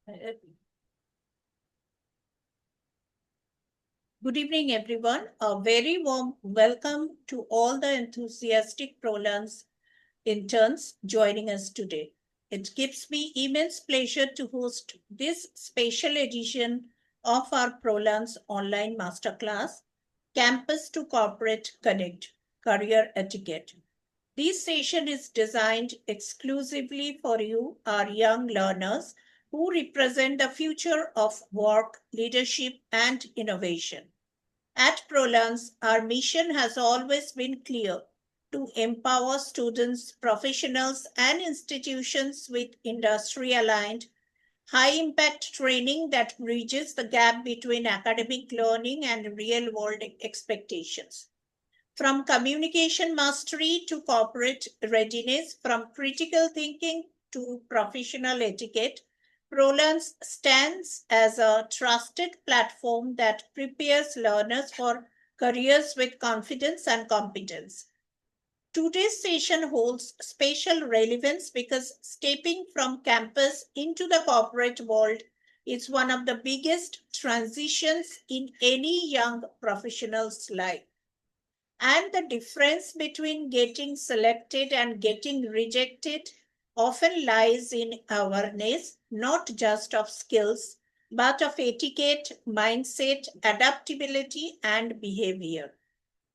Good evening, everyone. A very warm welcome to all the enthusiastic PROLEARNZ interns joining us today. It gives me immense pleasure to host this special edition of our PROLEARNZ online masterclass, Campus to Corporate Connect, Career Etiquette. This session is designed exclusively for you, our young learners, who represent the future of work, leadership, and innovation. At PROLEARNZ, our mission has always been clear: to empower students, professionals, and institutions with industry-aligned, high-impact training that bridges the gap between academic learning and real-world expectations. From communication mastery to corporate readiness, from critical thinking to professional etiquette, PROLEARNZ stands as a trusted platform that prepares learners for careers with confidence and competence. Today's session holds special relevance because stepping from campus into the corporate world is one of the biggest transitions in any young professional's life. And the difference between getting selected and getting rejected often lies in awareness, not just of skills, but of etiquette, mindset, adaptability, and behavior.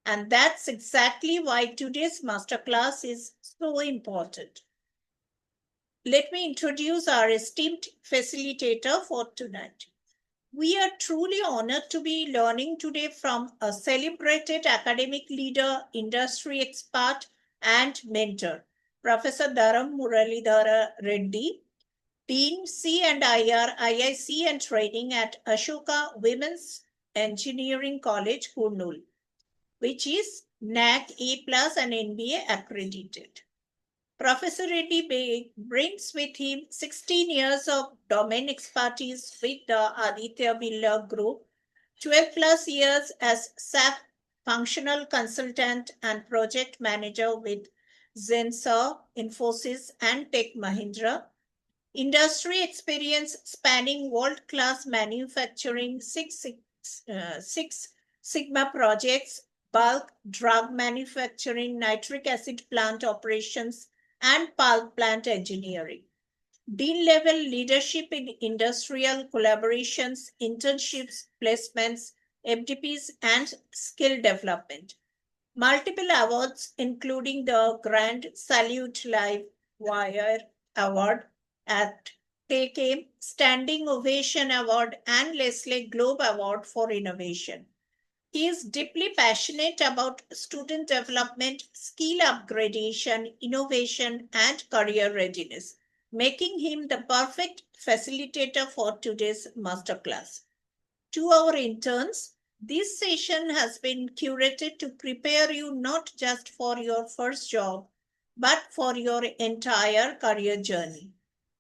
And that's exactly why today's masterclass is so important. Let me introduce our esteemed facilitator for tonight. We are truly honored to be learning today from a celebrated academic leader, industry expert, and mentor, Professor Dharam Muralidhara Reddy, Dean C&IR IIC and Training at Ashoka Women's Engineering College, Kurnool, which is NAC A+ and NBA accredited. Professor Reddy brings with him 16 years of domain expertise with the Aditya Birla Group, 12 plus years as SAP functional consultant and project manager with Zensar, Infosys, and Tech Mahindra. Industry experience spanning world-class manufacturing, Six Sigma projects, bulk drug manufacturing, nitric acid plant operations, and pulp plant engineering. Dean level leadership in industrial collaborations, internships, placements, FDPs, and skill development. Multiple awards, including the Grand Salute Live Wire Award at TAKE, Standing Ovation Award, and Leslie Globe Award for Innovation. He is deeply passionate about student development, skill upgradation, innovation, and career readiness, making him the perfect facilitator for today's masterclass. To our interns, this session has been curated to prepare you not just for your first job, but for your entire career journey.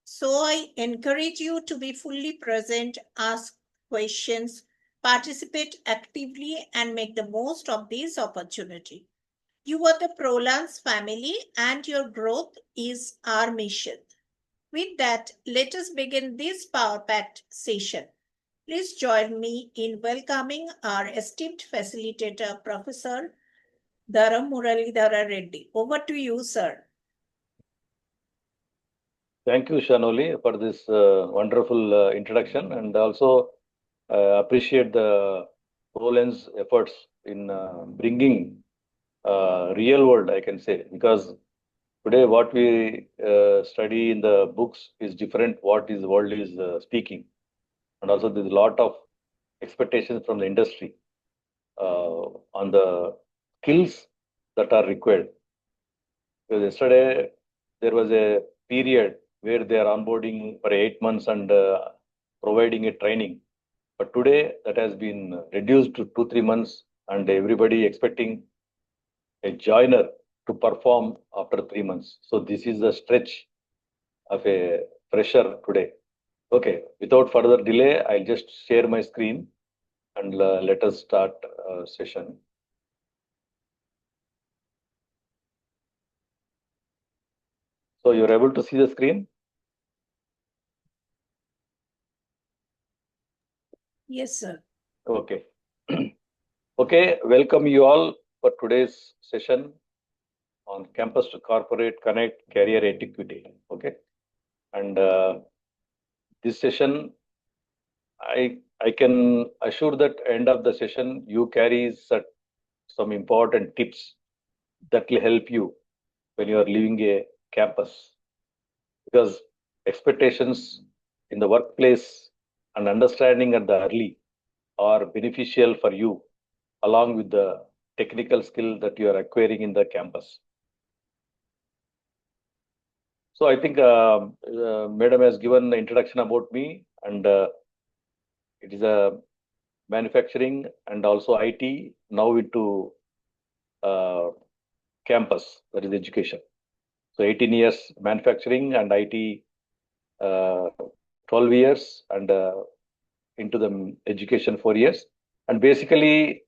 So I encourage you to be fully present, ask questions, participate actively, and make the most of this opportunity. You are the PROLEARNZ family, and your growth is our mission. With that, let us begin this power-packed session. Please join me in welcoming our esteemed facilitator, Professor Dharam Muralidhara Reddy. Over to you, sir. Thank you, Shanoli, for this wonderful introduction, and also appreciate the PROLEARNZ efforts in bringing real world, I can say, because today what we study in the books is different what is world is speaking, and also there's a lot of expectations from the industry on the skills that are required. Because yesterday there was a period where they are onboarding for 8 months and providing a training. But today that has been reduced to 2-3 months, and everybody expecting a joiner to perform after 3 months. So this is the stretch of a fresher today. Okay, without further delay, I'll just share my screen and let us start session. So you're able to see the screen? Yes, sir. Okay. Okay, welcome you all for today's session on campus to corporate connect career etiquette. Okay, and this session, I can assure that end of the session you carry some important tips that will help you when you are leaving a campus, because expectations in the workplace and understanding at the early are beneficial for you along with the technical skill that you are acquiring in the campus. So I think Madam has given the introduction about me, and it is a manufacturing and also IT now into uh, campus, that is education. So 18 years manufacturing and IT, 12 years, and into the education 4 years. And basically,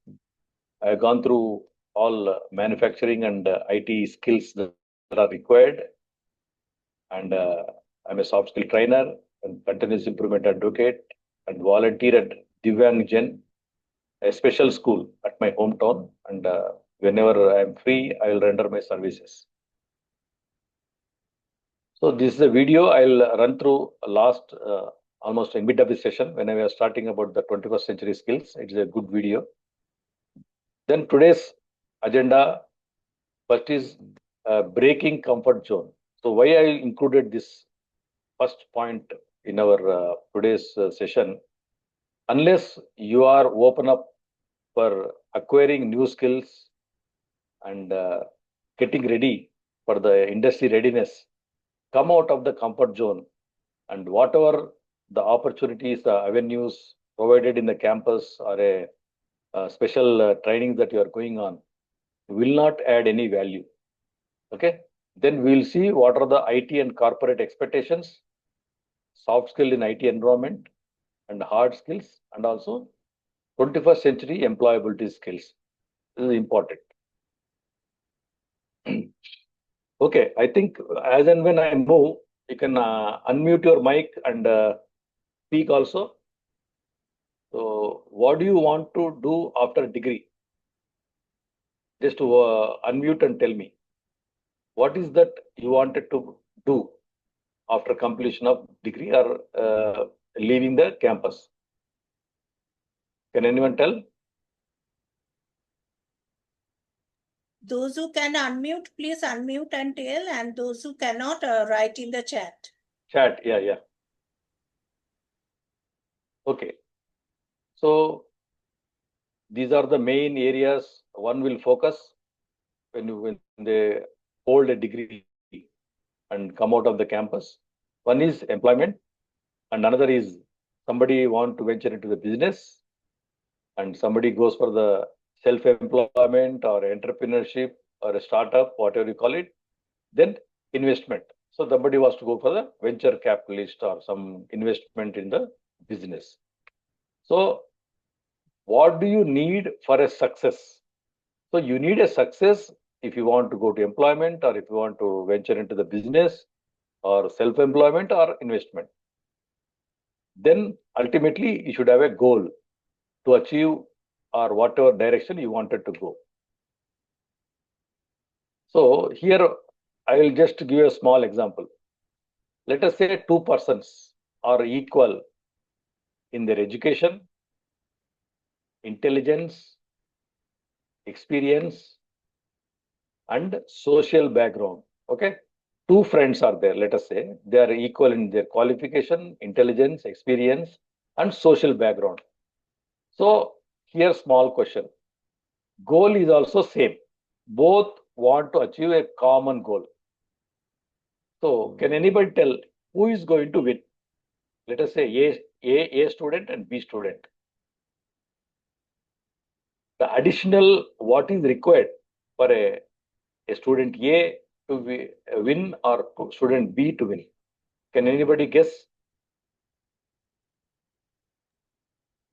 I've gone through all manufacturing and IT skills that are required. And I'm a soft skill trainer and continuous improvement advocate and volunteer at Divyang Jen, a special school at my hometown. And whenever I'm free, I will render my services. So this is a video I'll run through last almost in mid of the session when I was starting about the 21st century skills. It is a good video. Then today's agenda first is breaking comfort zone. So why I included this first point in our today's session? Unless you are open up for acquiring new skills and getting ready for the industry readiness, come out of the comfort zone, and whatever the opportunities, the avenues provided in the campus or a special training that you are going on will not add any value. Okay, then we'll see what are the IT and corporate expectations, soft skill in IT environment, and hard skills, and also 21st century employability skills. This is important. Okay, I think as and when I move, you can unmute your mic and speak also. So, what do you want to do after degree? Just to unmute and tell me. What is that you wanted to do after completion of degree or leaving the campus? Can anyone tell? Those who can unmute, please unmute and tell, and those who cannot, write in the chat. Chat, yeah. Okay. So these are the main areas one will focus when they hold a degree and come out of the campus. One is employment, and another is somebody want to venture into the business, and somebody goes for the self-employment or entrepreneurship or a startup, whatever you call it. Then investment. So somebody wants to go for the venture capitalist or some investment in the business. So what do you need for a success? So you need a success if you want to go to employment or if you want to venture into the business or self-employment or investment. Then ultimately you should have a goal to achieve or whatever direction you wanted to go. So here I will just give you a small example. Let us say two persons are equal in their education, intelligence, experience, and social background. Okay. Two friends are there, let us say. They are equal in their qualification, intelligence, experience, and social background. So here small question. Goal is also same. Both want to achieve a common goal. So can anybody tell who is going to win? Let us say A student and B student. The additional what is required for a student A to win or student B to win? Can anybody guess?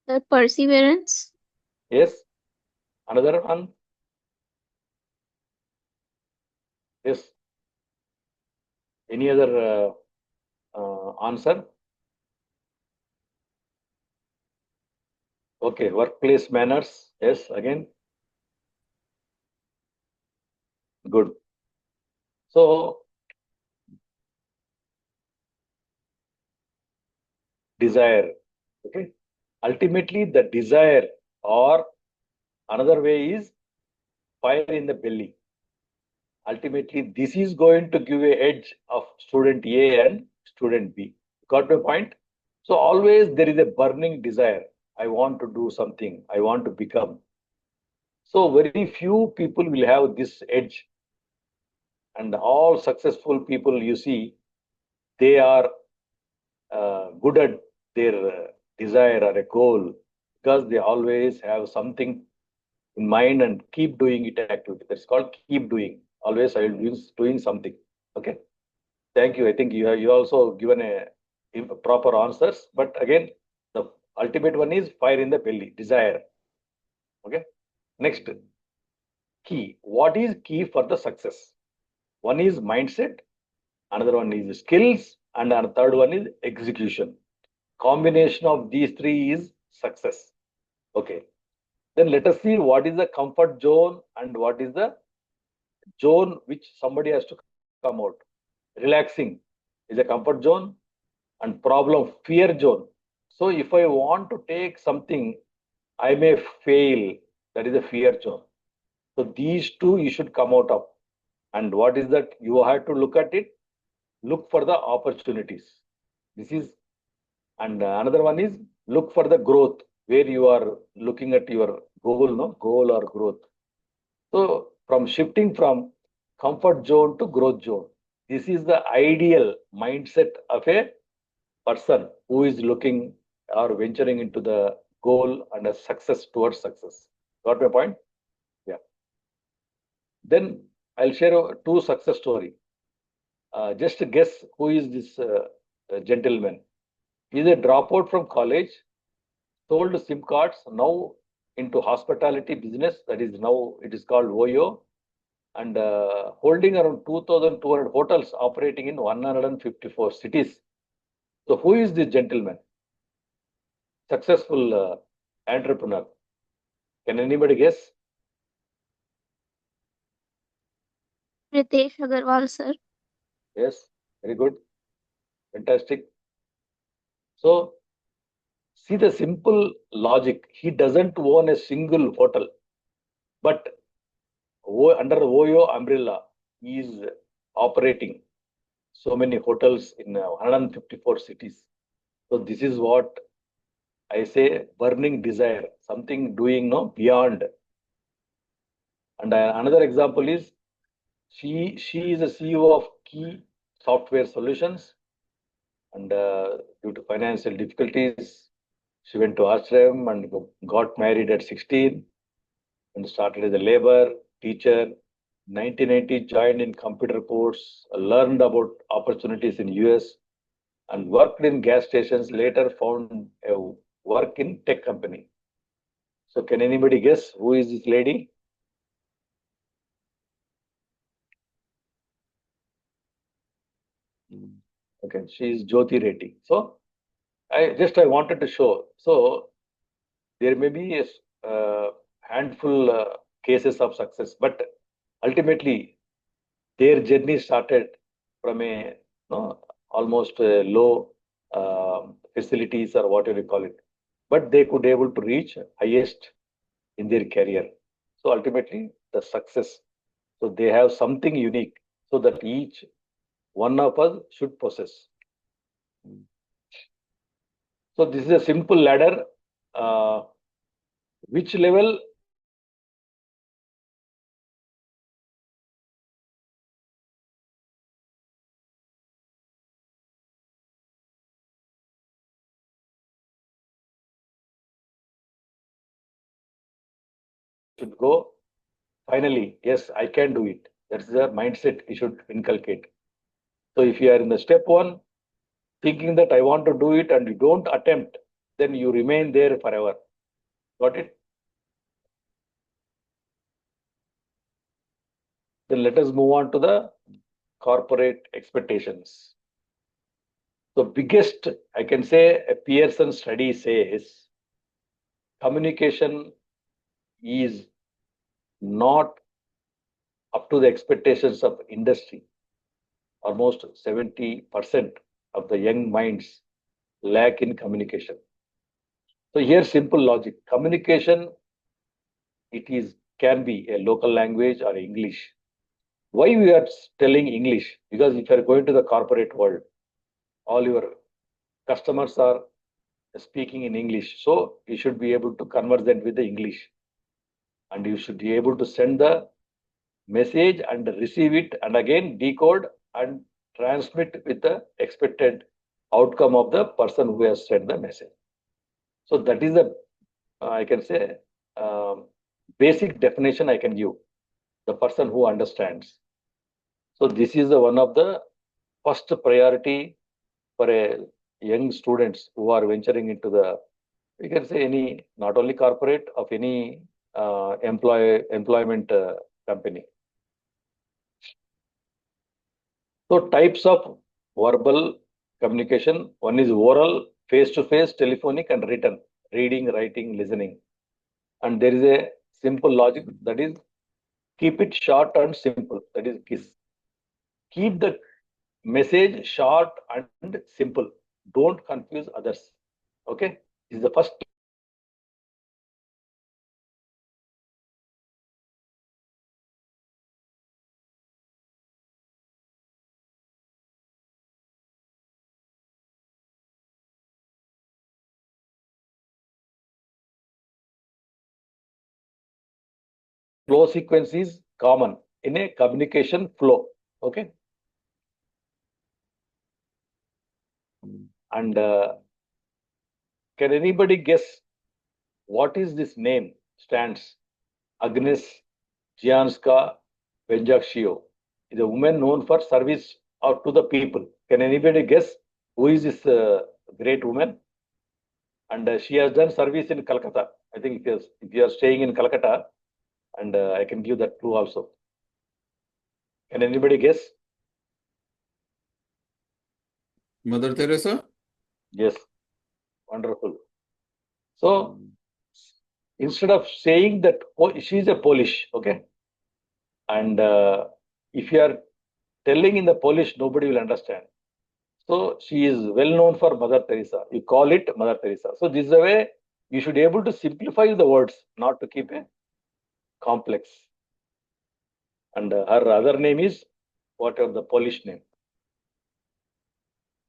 The perseverance. Yes. Another one? Yes. Any other answer? Okay, workplace manners. Yes, again. Good. So, desire. Okay. Ultimately, the desire, or another way is fire in the belly. Ultimately, this is going to give a edge of student A and student B. Got my point? So always there is a burning desire. I want to do something. I want to become. So very few people will have this edge. And all successful people you see, they are good at their desire or a goal because they always have something in mind and keep doing it activity. That's called keep doing. Always I will be doing something. Okay. Thank you. I think you also given a proper answers. But again, the ultimate one is fire in the belly, desire. Okay. Next, key. What is key for the success? One is mindset, another one is skills, and our third one is execution. Combination of these three is success. Okay. Then let us see what is the comfort zone and what is the zone which somebody has to come out. Relaxing is a comfort zone and problem fear zone. So if I want to take something, I may fail. That is a fear zone. So these two you should come out of. And what is that? You have to look at it, look for the opportunities. This is, and another one is look for the growth where you are looking at your goal, no goal or growth. So from shifting from comfort zone to growth zone, this is the ideal mindset of a person who is looking or venturing into the goal and a success towards success. Got my point? Yeah. Then I'll share two success story. Just guess who is this gentleman. He's a dropout from college, sold SIM cards, now into hospitality business. That is now it is called OYO, and holding around 2,200 hotels operating in 154 cities. So who is this gentleman? Successful entrepreneur. Can anybody guess? Ritesh Agarwal, sir. Yes, very good, fantastic. So see the simple logic. He doesn't own a single hotel, but under OYO umbrella, he is operating so many hotels in 154 cities. So this is what I say: burning desire, something doing no beyond. And another example is she is a CEO of Key Software Solutions, and due to financial difficulties, she went to ashram and got married at 16 and started as a labor teacher. 1990 joined in computer course, learned about opportunities in US and worked in gas stations. Later found a work in tech company. So can anybody guess who is this lady? Okay, she is Jyoti Reddy. So I wanted to show. So there may be a handful cases of success, but ultimately their journey started from a almost low facilities or whatever you call it, but they could able to reach highest in their career. So ultimately the success. So they have something unique, so that each one of us should possess. So this is a simple ladder. Uh, which level should go? Finally, yes, I can do it. That's the mindset you should inculcate. So if you are in the step one, thinking that I want to do it and you don't attempt, then you remain there forever. Got it? Then let us move on to the corporate expectations. So biggest, I can say, a Pearson study says communication is not up to the expectations of industry. Almost 70% of the young minds lack in communication. So here, simple logic. Communication, can be a local language or English. Why we are telling English? Because if you are going to the corporate world, all your customers are speaking in English. So you should be able to converse them with the English. And you should be able to send the message and receive it and again decode and transmit with the expected outcome of the person who has sent the message. So that is the, I can say, basic definition I can give, the person who understands. So this is the one of the first priority for a young students who are venturing into the, we can say, any, not only corporate, of any employment company. So types of verbal communication, one is oral, face-to-face, telephonic, and written, reading, writing, listening. And there is a simple logic, that is keep it short and simple, that is KISS. Keep the message short and simple. Don't confuse others. Okay, this is the first. Flow sequence is common in a communication flow. Okay. And can anybody guess what is this name stands? Agnes Gianska Benjakshio is a woman known for service out to the people. Can anybody guess who is this great woman? And she has done service in Calcutta. I think if you are staying in Calcutta, and I can give that clue also. Can anybody guess? Mother Teresa? Yes, wonderful. So instead of saying that she is a Polish, okay, and if you are telling in the Polish, nobody will understand. So she is well known for Mother Teresa. You call it Mother Teresa. So this is the way you should be able to simplify the words, not to keep a complex. And her other name is whatever the Polish name.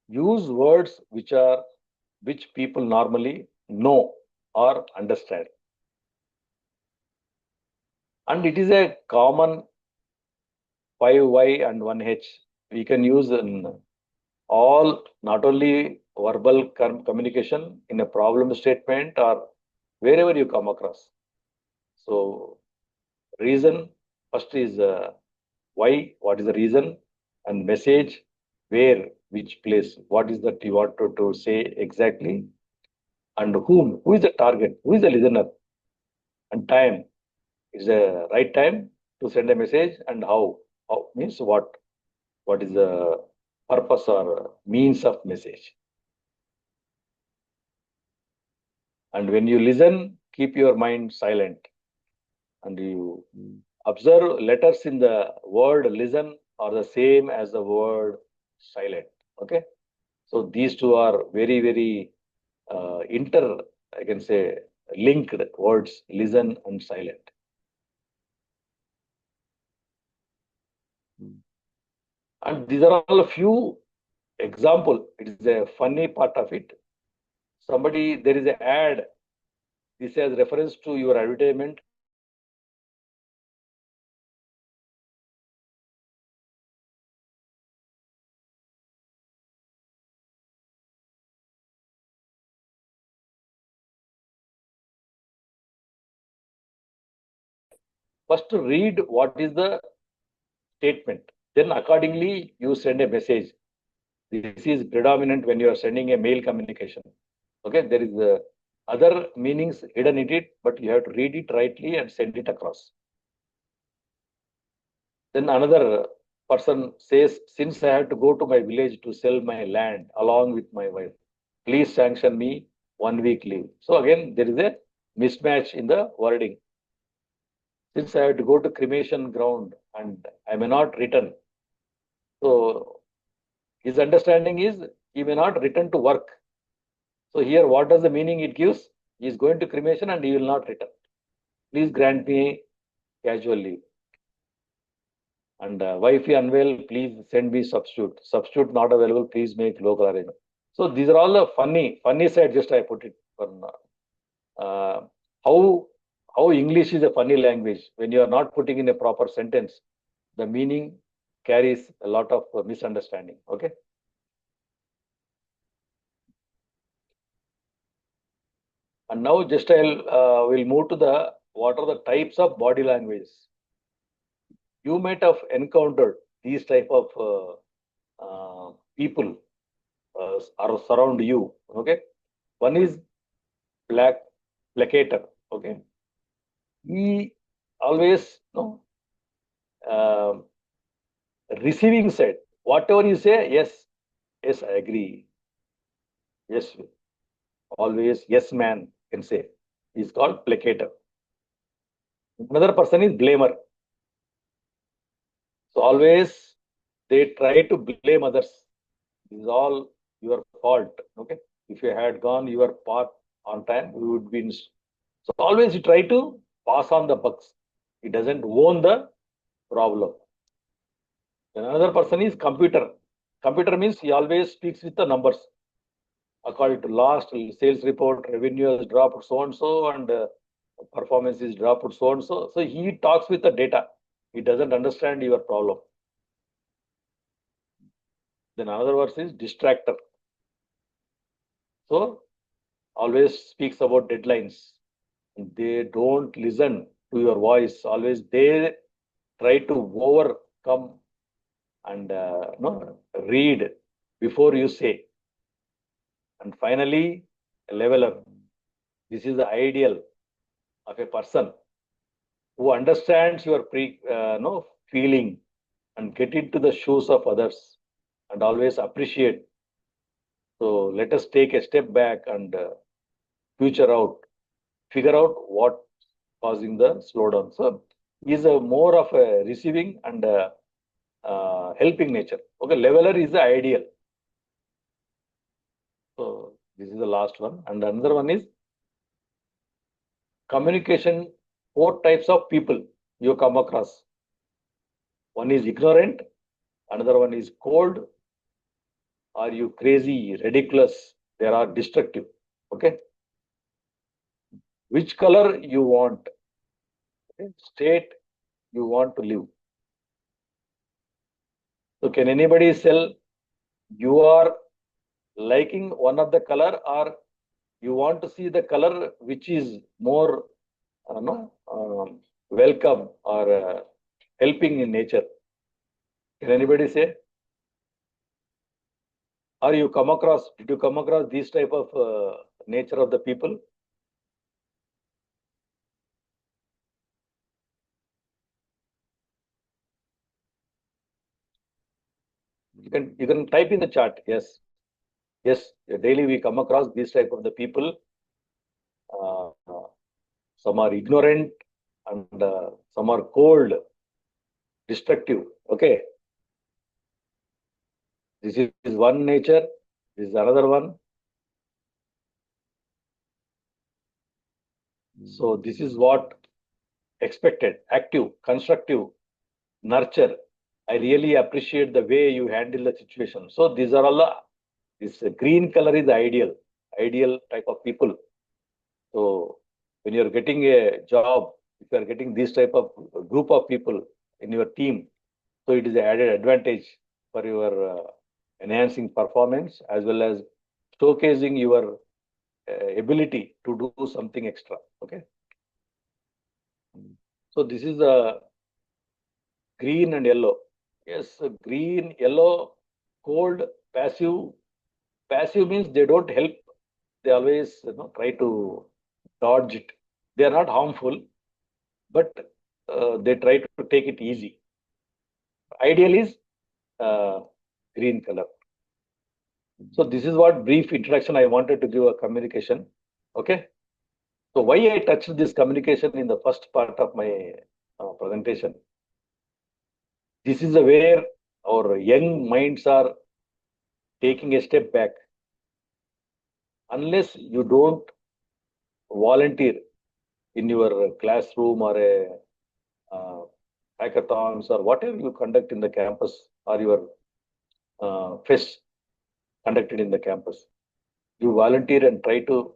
Use words which people normally know or understand. And it is a common 5Y and 1H. We can use in all, not only verbal communication, in a problem statement or wherever you come across. So reason, first is why, what is the reason, and message, where, which place, what is that you want to say exactly, and whom, who is the target, who is the listener, and time, is the right time to send a message, and how means what is the purpose or means of message. And when you listen, keep your mind silent, and you observe letters in the word listen are the same as the word silent. Okay, so these two are very, very I can say, linked words, listen and silent. And these are all a few example. It is a funny part of it. There is an ad. This has reference to your advertisement. First, read what is the statement. Then accordingly, you send a message. This is predominant when you are sending a mail communication. Okay, there is other meanings hidden in it, but you have to read it rightly and send it across. Then another person says, since I have to go to my village to sell my land along with my wife, please sanction me 1 week leave. So again, there is a mismatch in the wording. Since I have to go to cremation ground and I may not return, so his understanding is he may not return to work. So here, what does the meaning it gives? He is going to cremation and he will not return. Please grant me casual leave. And wife unwell, please send me substitute. Substitute not available, please make local arrangement. So these are all the funny side. Just I put it on how English is a funny language. When you are not putting in a proper sentence, the meaning carries a lot of misunderstanding. Okay. And now just we'll move to the what are the types of body language. You might have encountered these type of people are surround you. Okay. One is placator. Okay. He always receiving side. Whatever you say, yes, I agree. Yes, always yes, man can say. He's called placator. Another person is blamer. So always they try to blame others. This is all your fault. Okay. If you had gone your path on time, you would be. So always you try to pass on the bucks. He doesn't own the problem. Then another person is computer. Computer means he always speaks with the numbers. According to last sales report, revenue has dropped so and so, and performance is dropped so and so. So he talks with the data. He doesn't understand your problem. Then another verse is distractor. So always speaks about deadlines. They don't listen to your voice. Always they try to overcome and read before you say. And finally, a leveler. This is the ideal of a person who understands your feeling and get into the shoes of others and always appreciate. So let us take a step back and figure out what causing the slowdown. So is a more of a receiving and helping nature. Okay, leveler is the ideal. So this is the last one, and another one is communication. 4 types of people you come across. One is ignorant, another one is cold. Are you crazy, ridiculous? They are destructive. Okay. Which color you want? Okay. State you want to live. So can anybody sell? You are liking one of the color, or you want to see the color which is more welcome or helping in nature? Can anybody say? Or did you come across this type of nature of the people? You can type in the chat. Yes. Daily we come across this type of the people. Some are ignorant and some are cold, destructive. Okay. This is one nature. This is another one. So this is what expected: active, constructive, nurture. I really appreciate the way you handle the situation. So these are all this green color is the ideal type of people. So when you're getting a job, if you are getting this type of group of people in your team, so it is an added advantage for your enhancing performance as well as showcasing your ability to do something extra. Okay. So this is green and yellow. Yes, green, yellow, cold, passive. Passive means they don't help. They always try to dodge it. They are not harmful, but they try to take it easy. Ideal is green color. So this is what brief introduction I wanted to give a communication. Okay. So why I touched this communication in the first part of my presentation? This is where our young minds are taking a step back. Unless you don't volunteer in your classroom or a hackathons or whatever you conduct in the campus or your fest conducted in the campus, you volunteer and try to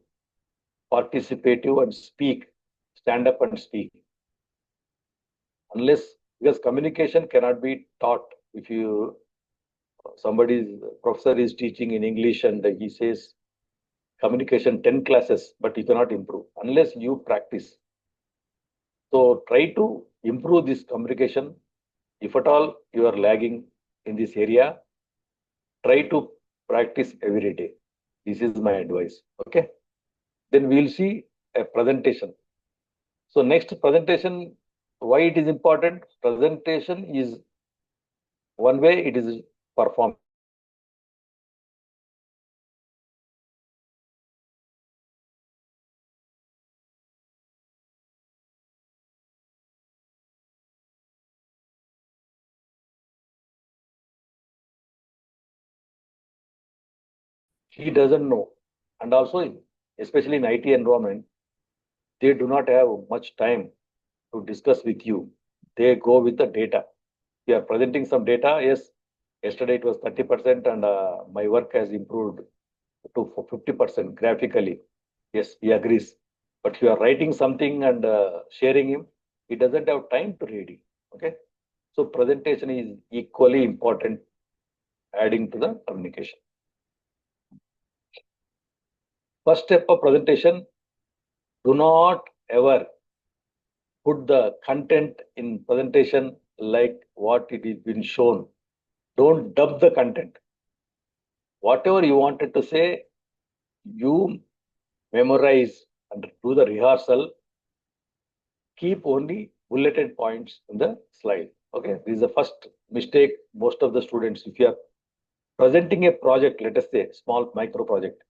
participate and speak, stand up and speak. Unless, because communication cannot be taught. If you somebody's professor is teaching in English and he says communication 10 classes, but you cannot improve unless you practice. So try to improve this communication. If at all you are lagging in this area, try to practice every day. This is my advice. Okay. Then we'll see a presentation. So next presentation, why it is important? Presentation is one way it is performed. He doesn't know. And also, especially in IT environment, they do not have much time to discuss with you. They go with the data. You are presenting some data. Yes, yesterday it was 30% and my work has improved to 50% graphically. Yes, he agrees. But you are writing something and sharing him, he doesn't have time to read it. Okay. So presentation is equally important, adding to the communication. First step of presentation, do not ever put the content in presentation like what it is been shown. Don't dump the content. Whatever you wanted to say, you memorize and do the rehearsal. Keep only bulleted points in the slide. Okay, this is the first mistake most of the students. If you are presenting a project, let us say small micro project,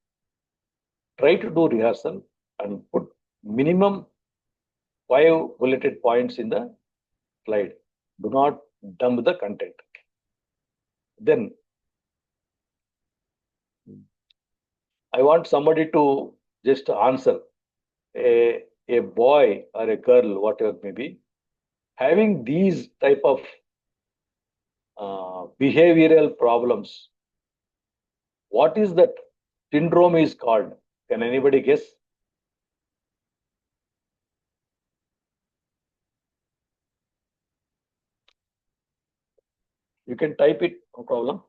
try to do rehearsal and put minimum 5 bulleted points in the slide. Do not dump the content. Then I want somebody to just answer, a boy or a girl, whatever it may be, having these type of behavioral problems. What is that syndrome is called? Can anybody guess? You can type it, no problem.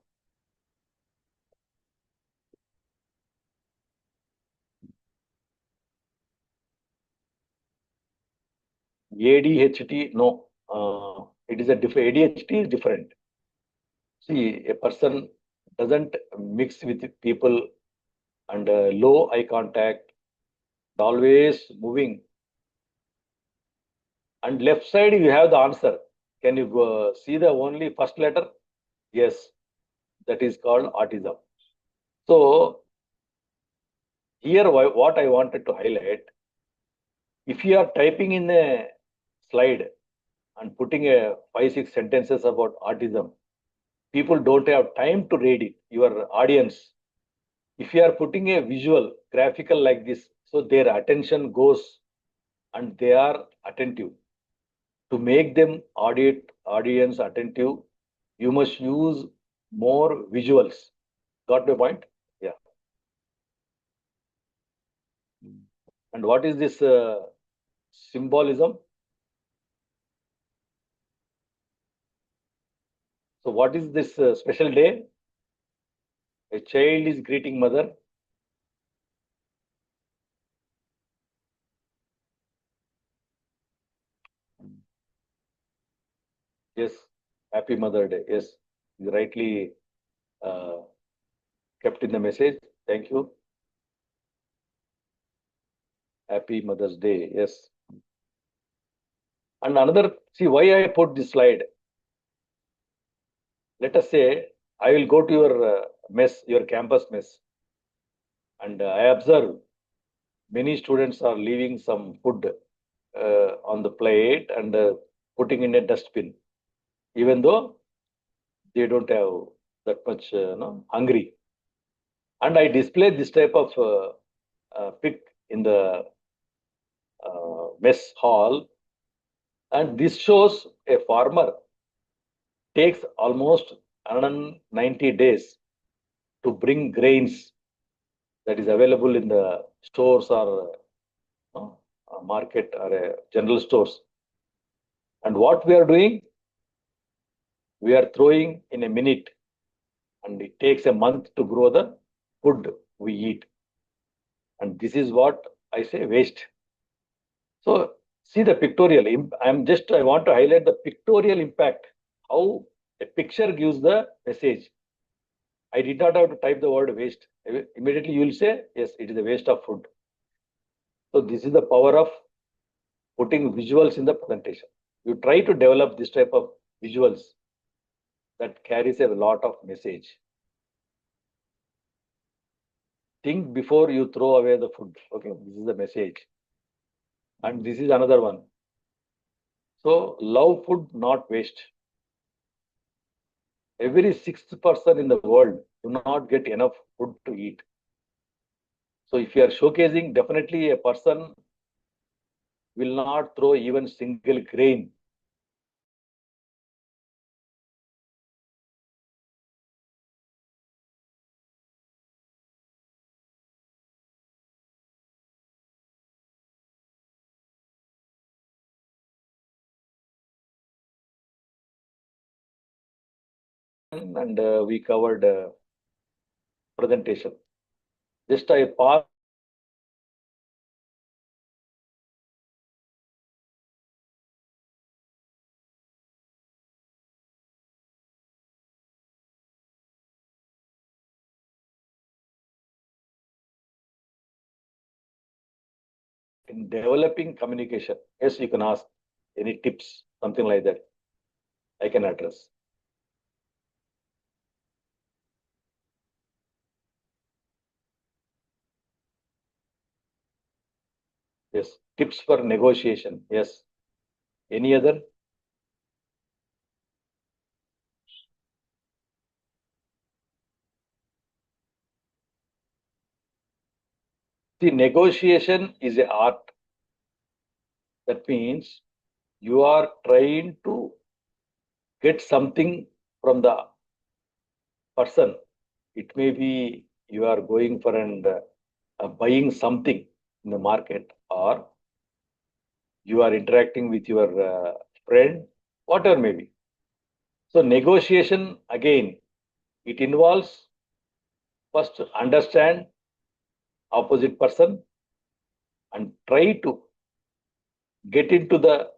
ADHD, no. It is a different. ADHD is different. See, a person doesn't mix with people and low eye contact, always moving. And left side, you have the answer. Can you see the only first letter? Yes, that is called autism. So here, what I wanted to highlight, if you are typing in a slide and putting a 5-6 sentences about autism, people don't have time to read it. Your audience, if you are putting a visual, graphical like this, so their attention goes and they are attentive. To make them audience attentive, you must use more visuals. Got my point? Yeah. And what is this symbolism? So what is this special day? A child is greeting mother. Yes, happy Mother Day. Yes, you rightly uh, kept in the message. Thank you. Happy Mother's Day. Yes. And another, see why I put this slide. Let us say I will go to your mess, your campus mess, and I observe many students are leaving some food on the plate and putting in a dustbin, even though they don't have that much hungry. And I display this type of pic in the mess hall, and this shows a farmer takes almost 190 days to bring grains that is available in the stores or market or general stores. And what we are doing, we are throwing in a minute, and it takes a month to grow the food we eat. And this is what I say waste. So see the pictorial. I want to highlight the pictorial impact, how a picture gives the message. I did not have to type the word waste. Immediately you will say, yes, it is a waste of food. So this is the power of putting visuals in the presentation. You try to develop this type of visuals that carries a lot of message. Think before you throw away the food. Okay, this is the message. And this is another one. So love food, not waste. Every sixth person in the world do not get enough food to eat. So if you are showcasing, definitely a person will not throw even single grain. And we covered presentation. Just I pause in developing communication. Yes, you can ask any tips, something like that. I can address. Yes, tips for negotiation. Yes. Any other? The negotiation is an art. That means you are trying to get something from the person. It may be you are going for and buying something in the market, or you are interacting with your friend, whatever may be. So negotiation, again, it involves first understand opposite person and try to get into the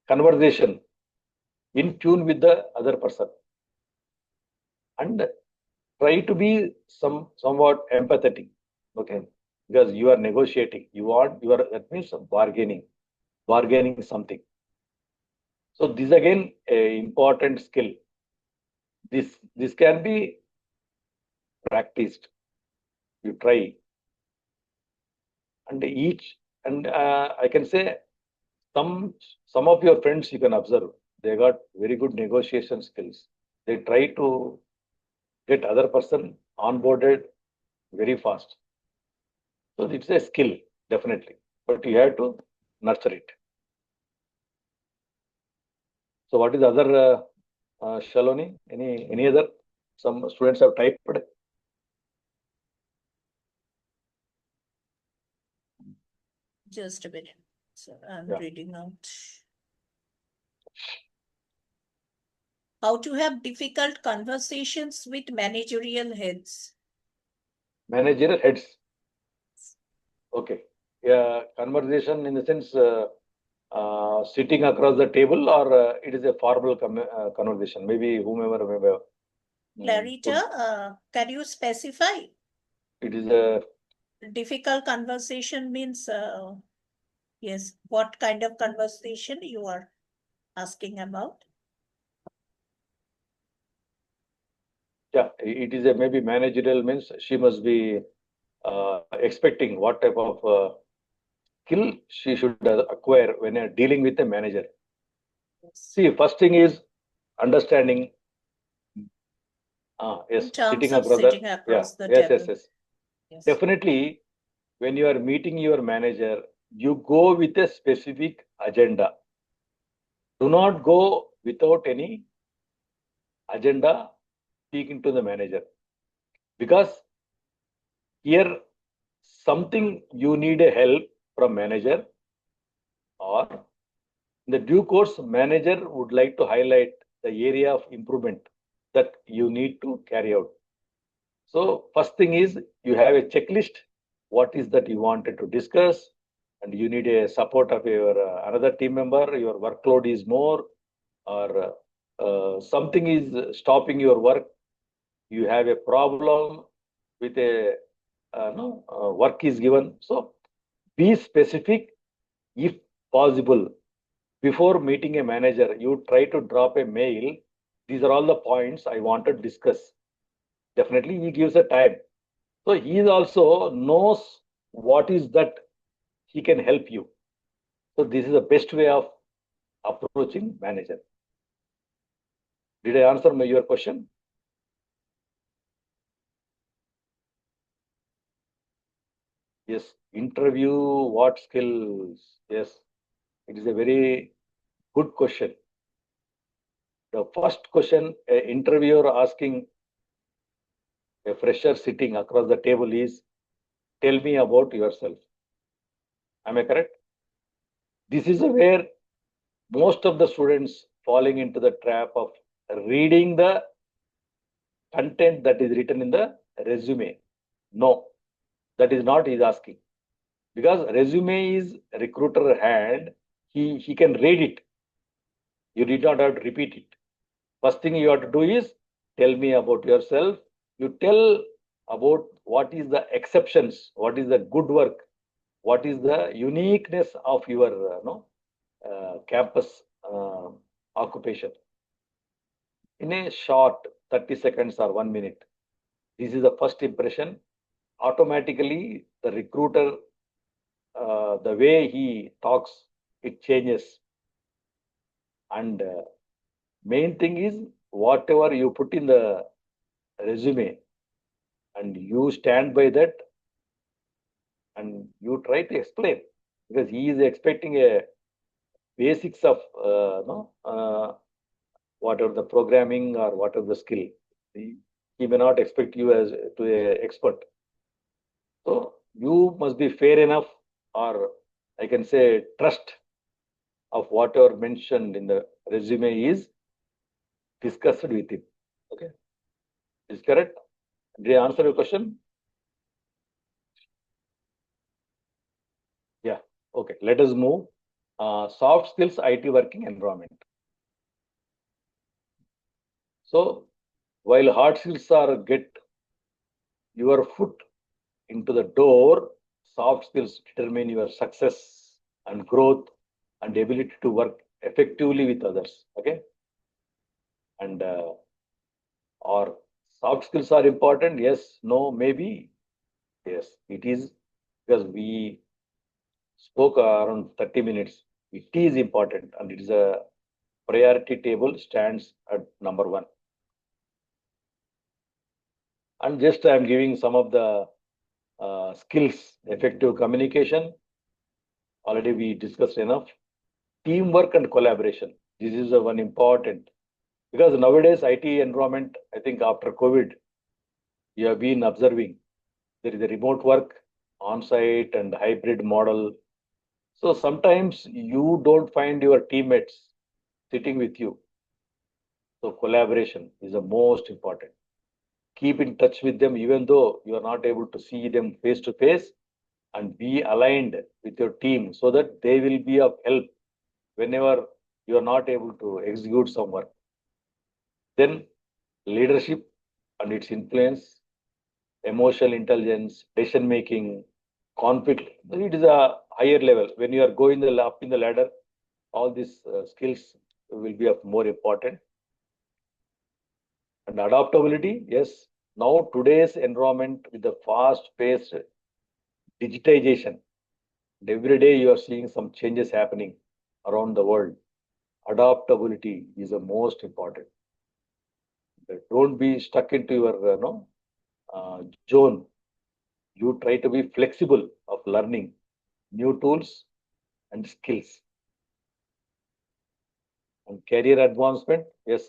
conversation in tune with the other person, and try to be somewhat empathetic. Okay, because you are negotiating, that means bargaining something. So this again a important skill. This can be practiced. You try, and I can say some of your friends you can observe, they got very good negotiation skills. They try to get other person onboarded very fast. So it's a skill, definitely, but you have to nurture it. So what is the other, Shaloni? Any other? Some students have typed. Just a minute. So I'm Yeah. reading out. How to have difficult conversations with managerial heads. Managerial heads. Okay. Yeah, conversation in the sense sitting across the table, or it is a formal conversation. Maybe whomever. Clarita, can you specify? It is a Difficult conversation means, yes, what kind of conversation you are asking about? yeah. It is a maybe managerial means she must be expecting, what type of skill she should acquire when you're dealing with a manager. See, first thing is understanding. Yes, In terms sitting of across sitting the, across the yes, table. yes. Yes. Definitely, when you are meeting your manager, you go with a specific agenda. Do not go without any agenda speaking to the manager, because here something you need a help from manager, or in the due course manager would like to highlight the area of improvement that you need to carry out. So first thing is you have a checklist. What is that you wanted to discuss, and you need a support of your another team member. Your workload is more, or something is stopping your work. You have a problem with a no work is given. So be specific if possible. Before meeting a manager, you try to drop a mail. These are all the points I want to discuss. Definitely, he gives a time. So he also knows what is that he can help you. So this is the best way of approaching manager. Did I answer your question? Yes. Interview, what skills? Yes. It is a very good question. The first question an interviewer asking a fresher sitting across the table is, tell me about yourself. Am I correct? This is where most of the students falling into the trap of reading the content that is written in the resume. No, that is not he's asking. Because resume is recruiter hand, he can read it. You did not have to repeat it. First thing you have to do is tell me about yourself. You tell about what is the exceptions, what is the good work, what is the uniqueness of your campus occupation. In a short 30 seconds or 1 minute, this is the first impression. Automatically, the recruiter, the way he talks, it changes. And main thing is whatever you put in the resume, and you stand by that, and you try to explain, because he is expecting a basics of whatever the programming or whatever the skill. He may not expect you as to a expert. So you must be fair enough, or I can say trust of whatever mentioned in the resume is discussed with him. Okay, is correct? Did I answer your question? Yeah. Okay. Let us move. Soft skills, IT working environment. So while hard skills are get your foot into the door, soft skills determine your success and growth and ability to work effectively with others. Okay. And or soft skills are important? Yes, no, maybe. Yes, it is, because we spoke around 30 minutes. It is important, and it is a priority table, stands at number 1. And just I am giving some of the skills. Effective communication, already we discussed enough. Teamwork and collaboration, this is the one important, because nowadays IT environment, I think after COVID, you have been observing there is a remote work, on-site and hybrid model. So sometimes you don't find your teammates sitting with you. So collaboration is the most important. Keep in touch with them even though you are not able to see them face to face, and be aligned with your team so that they will be of help whenever you are not able to execute some work. Then leadership and its influence, emotional intelligence, decision making, conflict. It is a higher level. When you are going up in the ladder, all these skills will be of more important. And adaptability, yes, Now, today's environment with the fast-paced digitization, and every day you are seeing some changes happening around the world. Adaptability is the most important. Don't be stuck into your zone. You try to be flexible of learning new tools and skills. And career advancement, yes,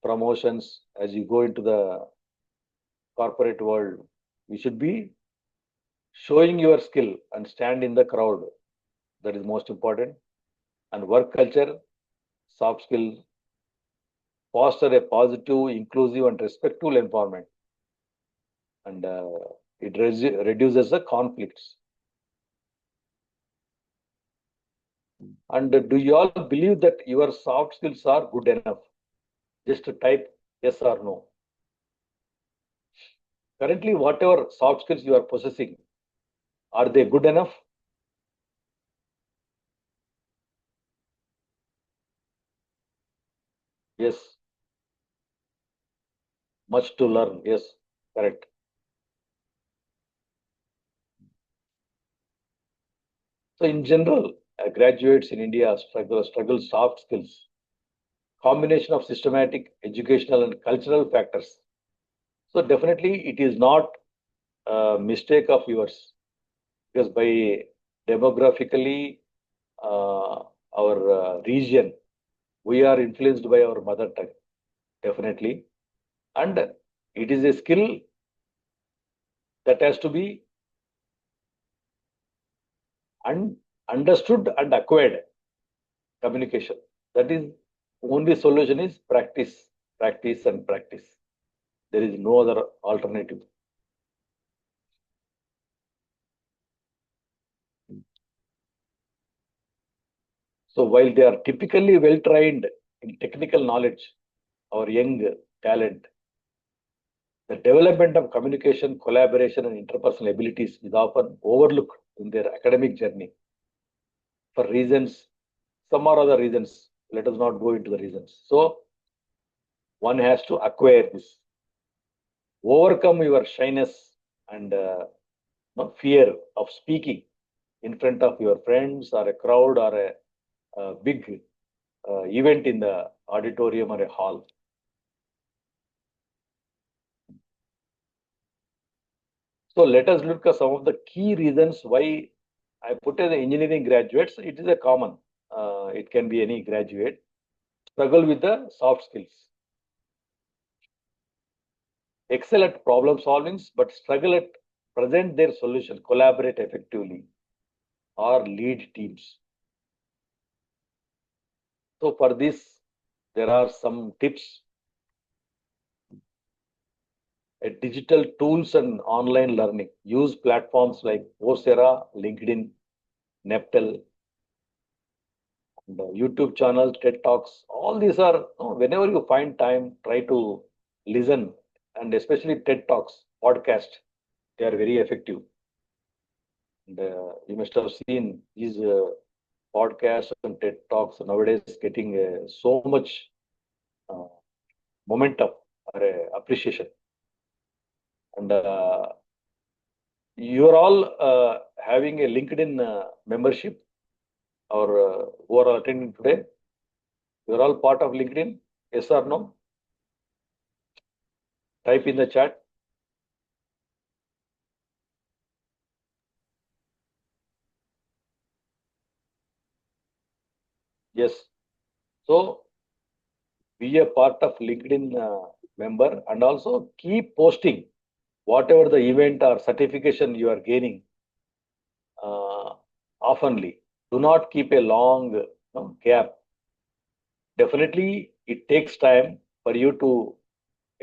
promotions as you go into the corporate world, you should be showing your skill and stand in the crowd. That is most important. And work culture, soft skills, foster a positive, inclusive, and respectful environment. And it reduces the conflicts. And do you all believe that your soft skills are good enough? Just type yes or no. Currently, whatever soft skills you are possessing, are they good enough? Yes. Much to learn. Yes, correct. So in general, graduates in India struggle soft skills. Combination of systematic, educational, and cultural factors. So definitely, it is not a mistake of yours, because by demographically our region, we are influenced by our mother tongue, definitely, and it is a skill that has to be understood and acquired. Communication. That is only solution is practice, practice, and practice. There is no other alternative. So while they are typically well trained in technical knowledge, our young talent, the development of communication, collaboration, and interpersonal abilities is often overlooked in their academic journey for reasons, some or other reasons. Let us not go into the reasons. So one has to acquire this, overcome your shyness and fear of speaking in front of your friends or a crowd or a big event in the auditorium or a hall. So let us look at some of the key reasons why I put as engineering graduates. It is a common. It can be any graduate. Struggle with the soft skills. Excel at problem solving, but struggle at present their solution, collaborate effectively, or lead teams. So for this, there are some tips. Digital tools and online learning. Use platforms like Coursera, LinkedIn, Neptel, and YouTube channels, TED Talks. All these are, whenever you find time, try to listen, and especially TED Talks, podcast. They are very effective. And you must have seen these podcasts and TED Talks nowadays getting so much momentum or appreciation. And you are all having a LinkedIn membership, or who are attending today. You are all part of LinkedIn. Yes or no? Type in the chat. Yes. So be a part of LinkedIn member, and also keep posting whatever the event or certification you are gaining oftenly. Do not keep a long gap. Definitely, it takes time for you to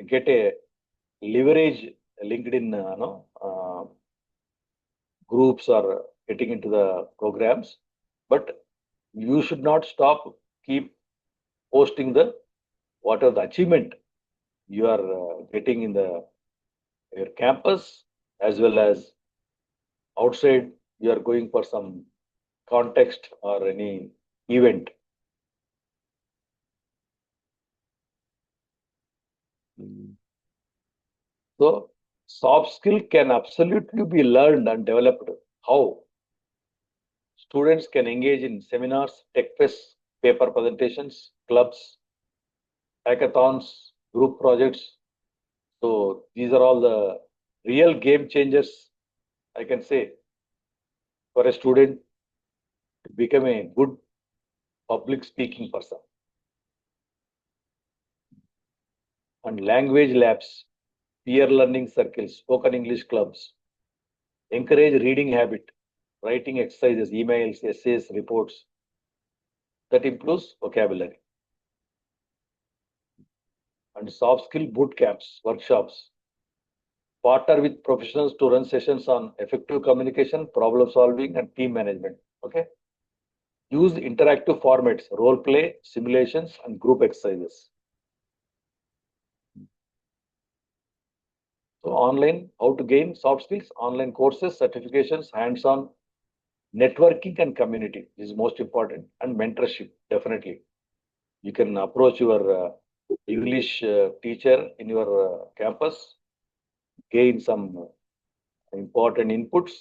get a leverage LinkedIn groups or getting into the programs, but you should not stop. Keep posting the what are the achievement you are getting in the your campus, as well as outside you are going for some context or any event. So soft skill can absolutely be learned and developed. How? Students can engage in seminars, tech fests, paper presentations, clubs, hackathons, group projects. So these are all the real game changers, I can say, for a student to become a good public speaking person. And language labs, peer learning circles, spoken English clubs, encourage reading habit, writing exercises, emails, essays, reports. That improves vocabulary. And soft skill boot camps, workshops. Partner with professionals to run sessions on effective communication, problem solving, and team management. Okay. Use interactive formats, role play, simulations, and group exercises. So online, how to gain soft skills, online courses, certifications, hands-on networking and community is most important, and mentorship, definitely. You can approach your English teacher in your campus, gain some important inputs,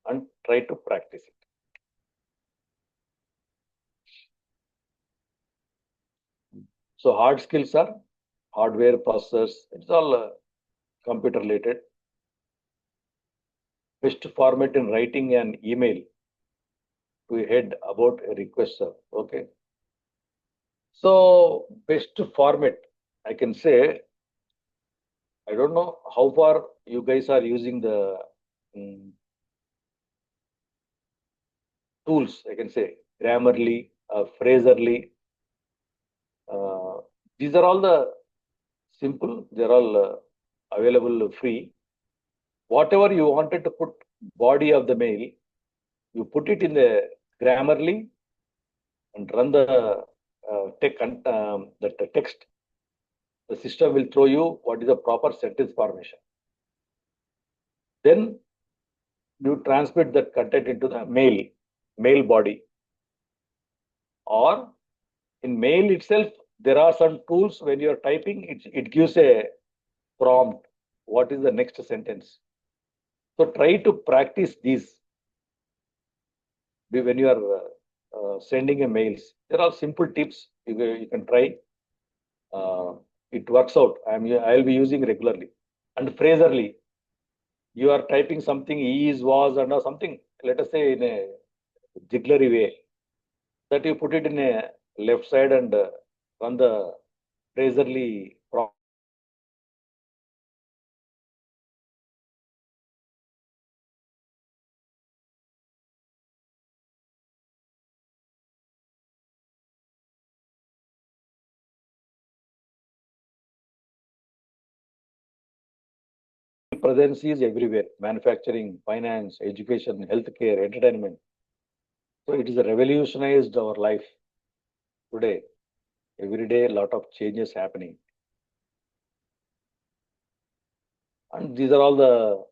and try to practice it. So hard skills are hardware, processors, it's all computer related. Best format in writing an email to a head about a request, sir. Okay. So best format, I can say, I don't know how far you guys are using the tools, I can say, Grammarly, Phraserly. These are all the simple, they're all available free. Whatever you wanted to put body of the mail, you put it in the Grammarly and run the text. The system will throw you what is the proper sentence formation. Then you transmit that content into the mail body. Or in mail itself, there are some tools when you are typing, it gives a prompt. What is the next sentence? So try to practice these when you are sending a mails. There are simple tips you can try. It works out. I'll be using regularly. And Phraserly, you are typing something is, was, and something, let us say in a jigglery way, that you put it in a left side and run the Phraserly prompt. Presence is everywhere: manufacturing, finance, education, healthcare, entertainment. So it is revolutionized our life today. Every day, a lot of changes happening. And these are all the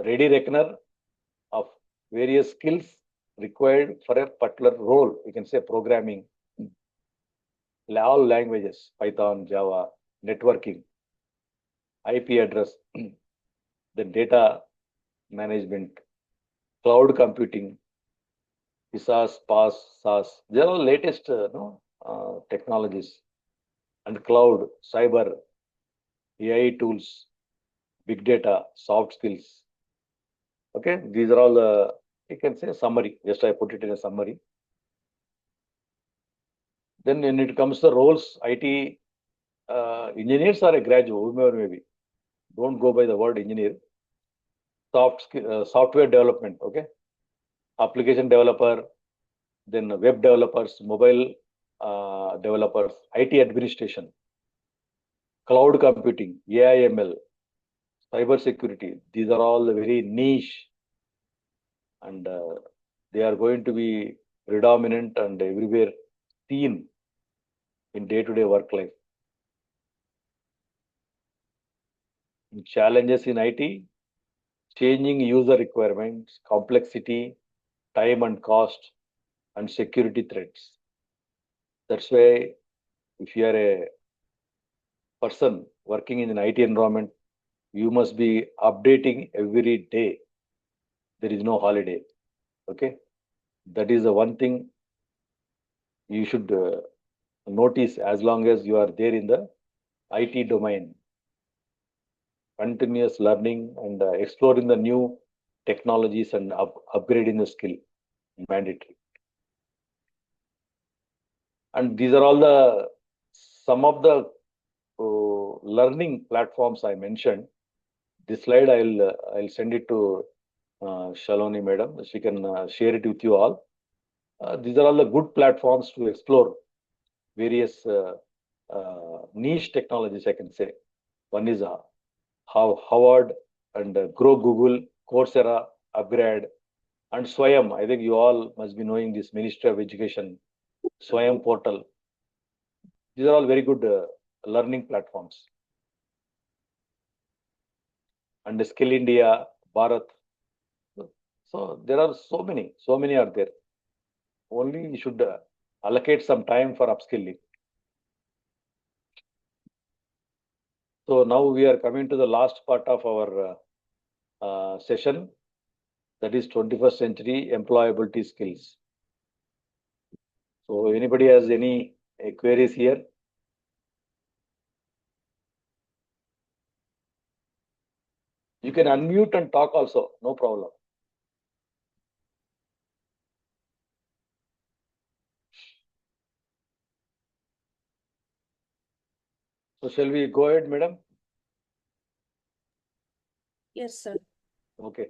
ready reckoner of various skills required for a particular role. You can say programming, all languages, Python, Java, networking, IP address, the data management, cloud computing, ISAS, PaaS, SaaS. They are all latest technologies. And cloud, cyber, AI tools, big data, soft skills. Okay, these are all the, you can say summary. Just I put it in a summary. Then when it comes to roles, IT engineers are a graduate, whomever may be. Don't go by the word engineer. Software development, okay? Application developer, then web developers, mobile developers, IT administration, cloud computing, AI, ML, cyber security. These are all very niche, and they are going to be predominant and everywhere seen in day-to-day work life. Challenges in IT, changing user requirements, complexity, time and cost, and security threats. That's why if you are a person working in an IT environment, you must be updating every day. There is no holiday. Okay. That is the one thing you should notice as long as you are there in the IT domain. Continuous learning and exploring the new technologies and upgrading the skill mandatory. And these are all the some of the learning platforms I mentioned. This slide I'll send it to Shaloni madam. She can share it with you all. These are all the good platforms to explore various niche technologies, I can say. One is Howard and Grow Google, Coursera, Upgrade, and Swayam. I think you all must be knowing this Ministry of Education, Swayam portal. These are all very good learning platforms. And Skill India, Bharat. So there are so many are there. Only you should allocate some time for upskilling. So now we are coming to the last part of our session, that is 21st century employability skills. So anybody has any queries here? You can unmute and talk also, no problem. So shall we go ahead, madam? Yes, sir. Okay.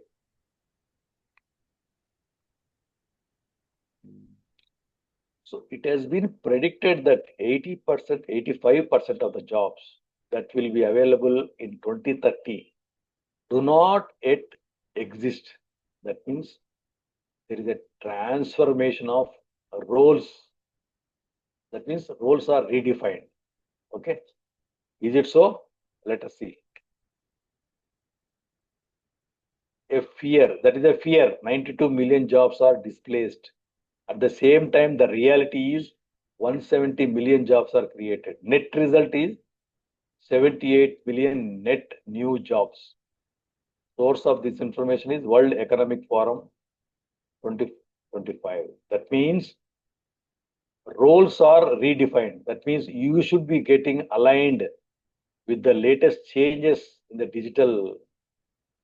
So it has been predicted that 80%, 85% of the jobs that will be available in 2030 do not yet exist. That means there is a transformation of roles. That means roles are redefined. Okay. Is it so? Let us see. A fear, that is a fear. 92 million jobs are displaced. At the same time, the reality is 170 million jobs are created. Net result is 78 million net new jobs. Source of this information is World Economic Forum 2025. That means roles are redefined. That means you should be getting aligned with the latest changes in the digital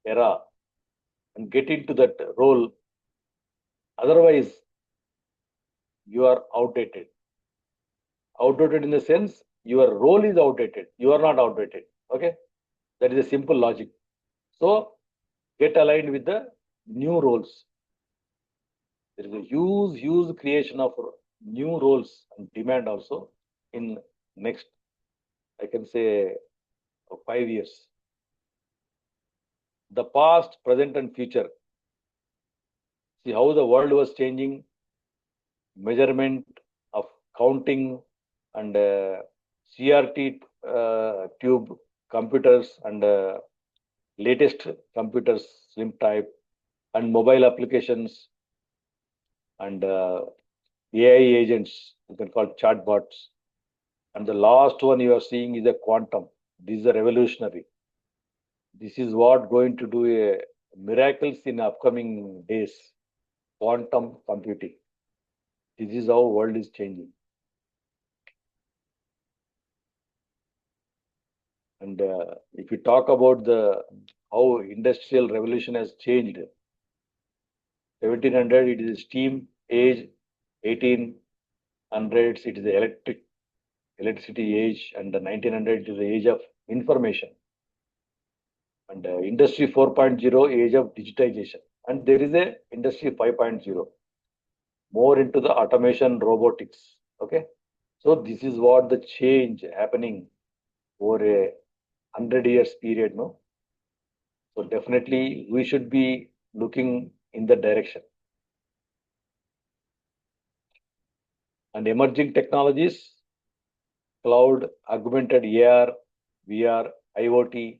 era and get into that role. Otherwise, you are outdated. Outdated in the sense your role is outdated. You are not outdated. Okay. That is a simple logic. So get aligned with the new roles. There is a huge creation of new roles and demand also in next, I can say, 5 years. The past, present, and future. See how the world was changing, measurement of counting and CRT tube computers and latest computers, slim type, and mobile applications and AI agents, you can call chatbots. And the last one you are seeing is a quantum. This is a revolutionary. This is what going to do a miracles in upcoming days. Quantum computing. This is how world is changing. And if you talk about the how industrial revolution has changed, 1700 it is steam age, 1800s it is the electricity age, and the 1900 it is the age of information. And industry 4.0 age of digitization. And there is a industry 5.0 more into the automation robotics. Okay. So this is what the change happening over a 100 years period. No. So definitely we should be looking in the direction. And emerging technologies, cloud, augmented AR, VR, IoT,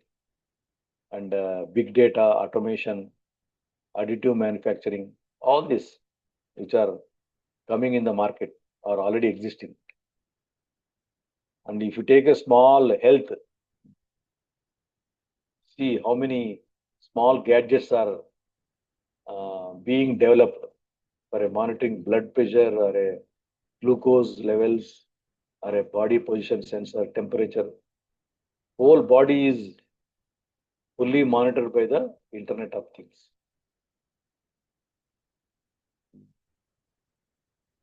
and big data, automation, additive manufacturing, all this which are coming in the market are already existing. And if you take a small health, see how many small gadgets are being developed for a monitoring blood pressure or a glucose levels or a body position sensor, temperature. Whole body is fully monitored by the Internet of Things.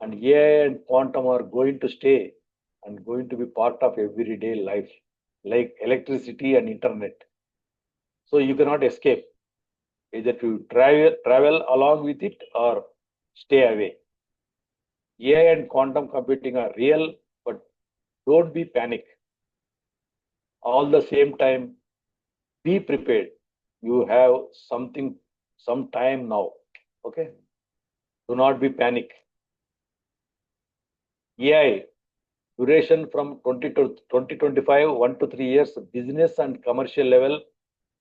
And AI and quantum are going to stay and going to be part of everyday life, like electricity and internet. So you cannot escape. Either to travel along with it or stay away. AI and quantum computing are real, but don't be panic. All the same time, be prepared. You have some time now. Okay? Do not be panic. AI duration from 2025, 1 to 3 years, business and commercial level,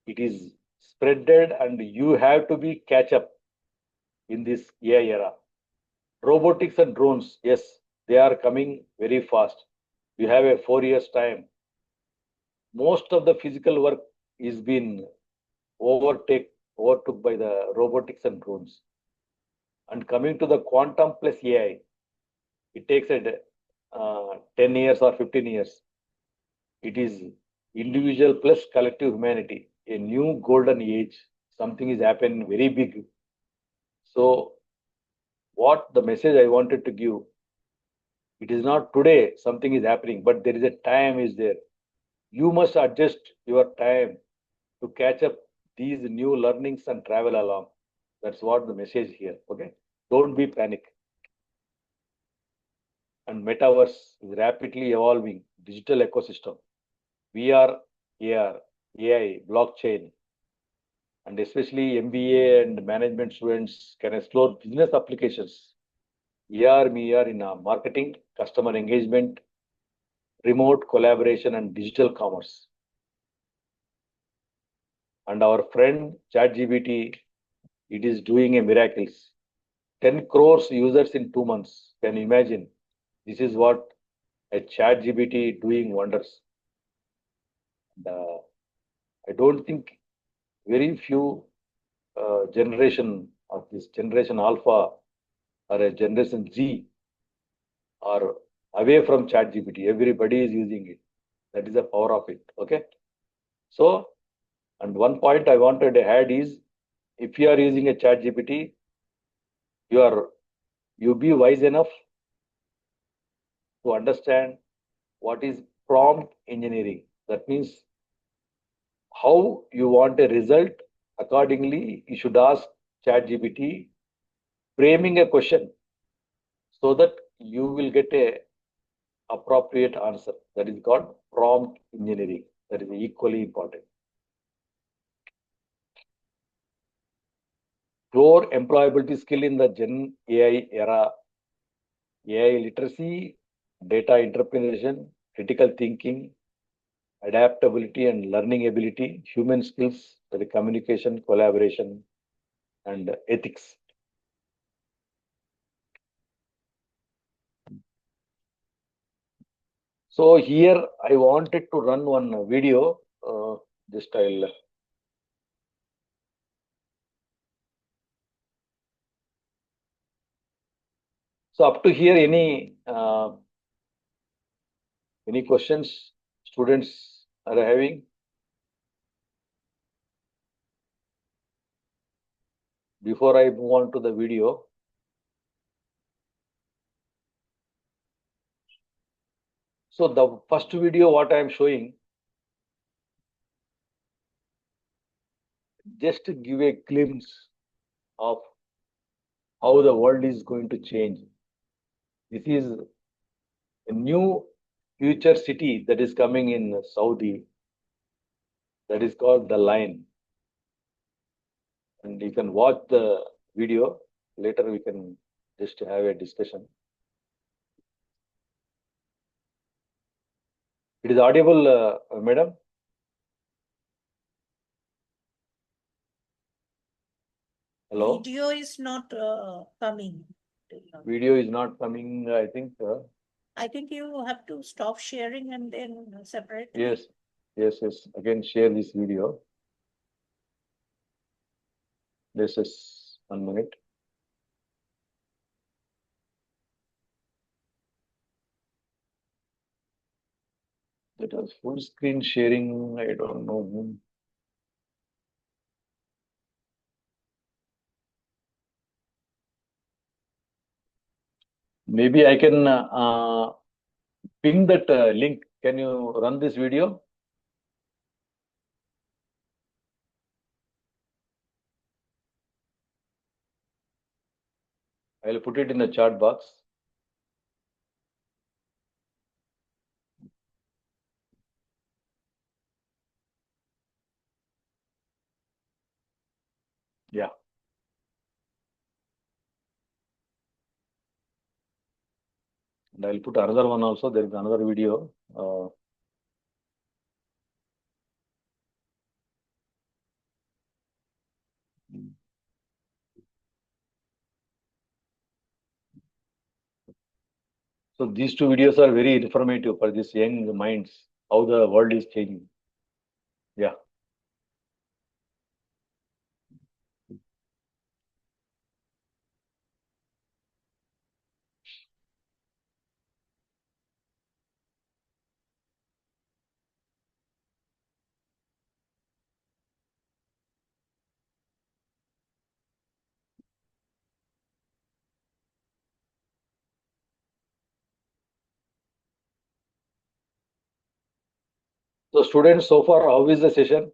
it is spreaded and you have to be catch up in this AI era. Robotics and drones, yes, they are coming very fast. You have a 4 years time. Most of the physical work is been overtook by the robotics and drones. And coming to the quantum plus AI, it takes 10 years or 15 years. It is individual plus collective humanity, a new golden age. Something is happening very big. So what the message I wanted to give, it is not today something is happening, but there is a time is there. You must adjust your time to catch up these new learnings and travel along. That's what the message here. Okay, don't be panic. And metaverse is rapidly evolving digital ecosystem. VR, AR, AI, blockchain, and especially MBA and management students can explore business applications. AR, MER in marketing, customer engagement, remote collaboration, and digital commerce. And our friend ChatGPT, it is doing a miracles. 10 crores users in 2 months. Can you imagine? This is what a ChatGPT doing wonders. And, I don't think very few generation of this generation Alpha or a generation Z are away from ChatGPT. Everybody is using it. That is the power of it. Okay. So, and one point I wanted to add is, if you are using a ChatGPT, you be wise enough to understand what is prompt engineering. That means how you want a result. Accordingly, you should ask ChatGPT, framing a question so that you will get a appropriate answer. That is called prompt engineering. That is equally important. Core employability skill in the Gen AI era: AI literacy, data interpretation, critical thinking, adaptability and learning ability, human skills, the communication, collaboration, and ethics. So here I wanted to run one video. Just I'll. So up to here, any questions students are having? Before I move on to the video. So the first video, what I am showing, just to give a glimpse of how the world is going to change. This is a new future city that is coming in Saudi. That is called The Line. And you can watch the video. Later we can just have a discussion. It is audible, madam? Hello? Video is not coming. Video is not coming, I think. I think you have to stop sharing and then separate. Yes. Again, share this video. This is 1 minute. That was full screen sharing. I don't know. Maybe I can ping that link. Can you run this video? I'll put it in the chat box. Yeah. And I'll put another one also. There is another video. So these two videos are very informative for these young minds, how the world is changing. Yeah. So students, so far, how is the session?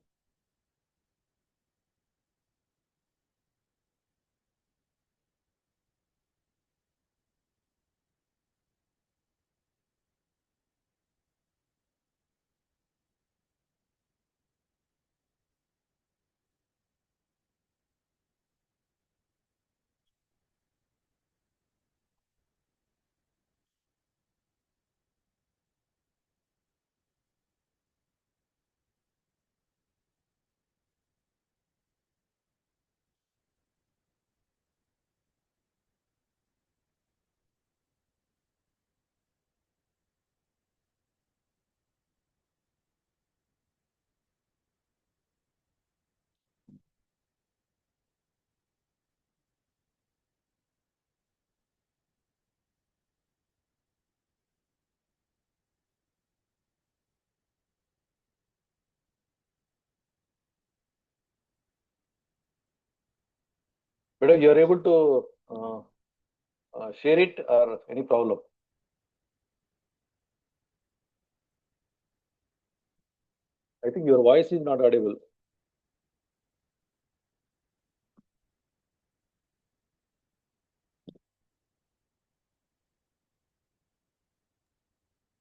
Whether you are able to share it or any problem? I think your voice is not audible.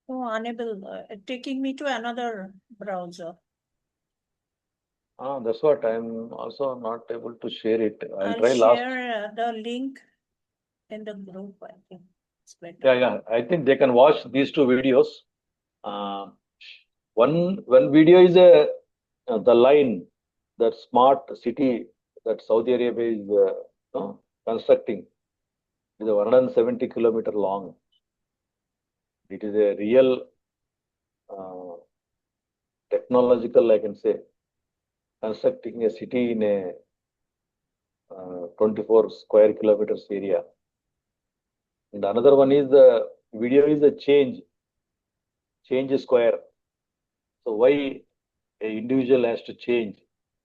Oh, unable, taking me to another browser. That's what I'm also not able to share it. I'll I'll try last. share the link in the group. I think it's better. Yeah. I think they can watch these two videos. One video is the line that smart city that Saudi Arabia is constructing. It is 170-kilometer long. It is a real technological, I can say, constructing a city in a 24 square kilometers area. And another one is the video is a change square. So why a individual has to change?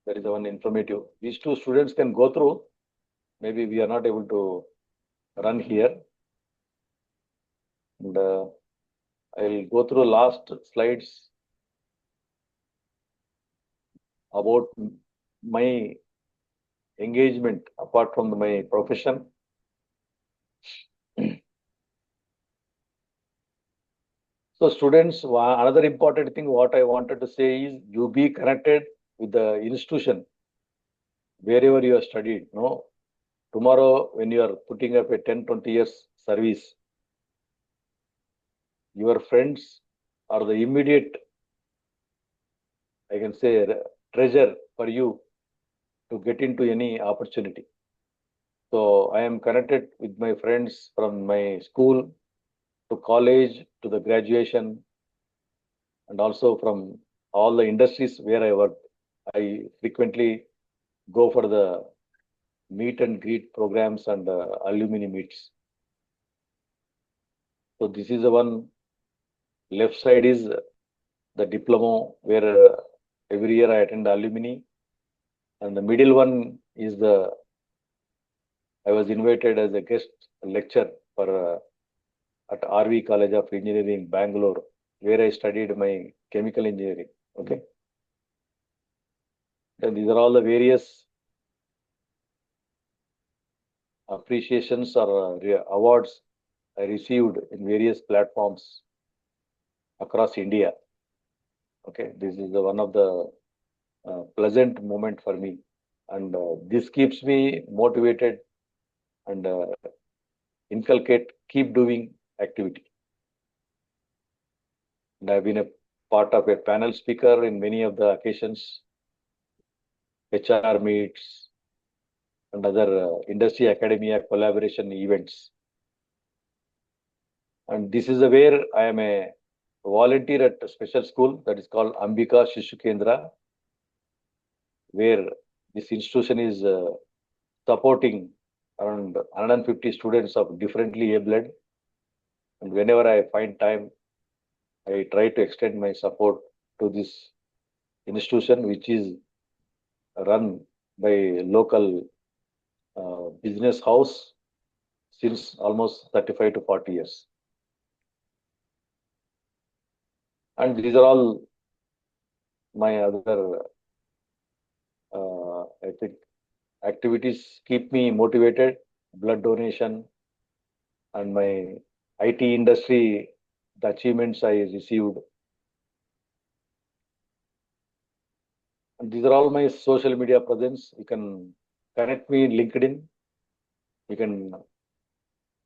That is the one informative. These two students can go through. Maybe we are not able to run here. And I'll go through last slides about my engagement apart from my profession. So students, another important thing what I wanted to say is you be connected with the institution wherever you have studied. No, tomorrow when you are putting up a 10-20 years service, your friends are the immediate, I can say, treasure for you to get into any opportunity. So I am connected with my friends from my school to college to the graduation, and also from all the industries where I work. I frequently go for the meet and greet programs and alumni meets. So this is the one. Left side is the diploma where every year I attend alumni, and the middle one is I was invited as a guest lecturer for at RV College of Engineering, Bangalore, where I studied my chemical engineering. Okay. And these are all the various appreciations or awards I received in various platforms across India. Okay, this is one of the pleasant moment for me, and this keeps me motivated and keep doing activity. And I've been a part of a panel speaker in many of the occasions, HR meets, and other industry academia collaboration events. And this is where I am a volunteer at a special school that is called Ambika Shishu Kendra, where this institution is supporting around 150 students of differently abled. And whenever I find time, I try to extend my support to this institution, which is run by local business house since almost 35 to 40 years. And these are all my other, I think, activities keep me motivated, blood donation, and my IT industry, the achievements I received. And these are all my social media presence. You can connect me in LinkedIn. You can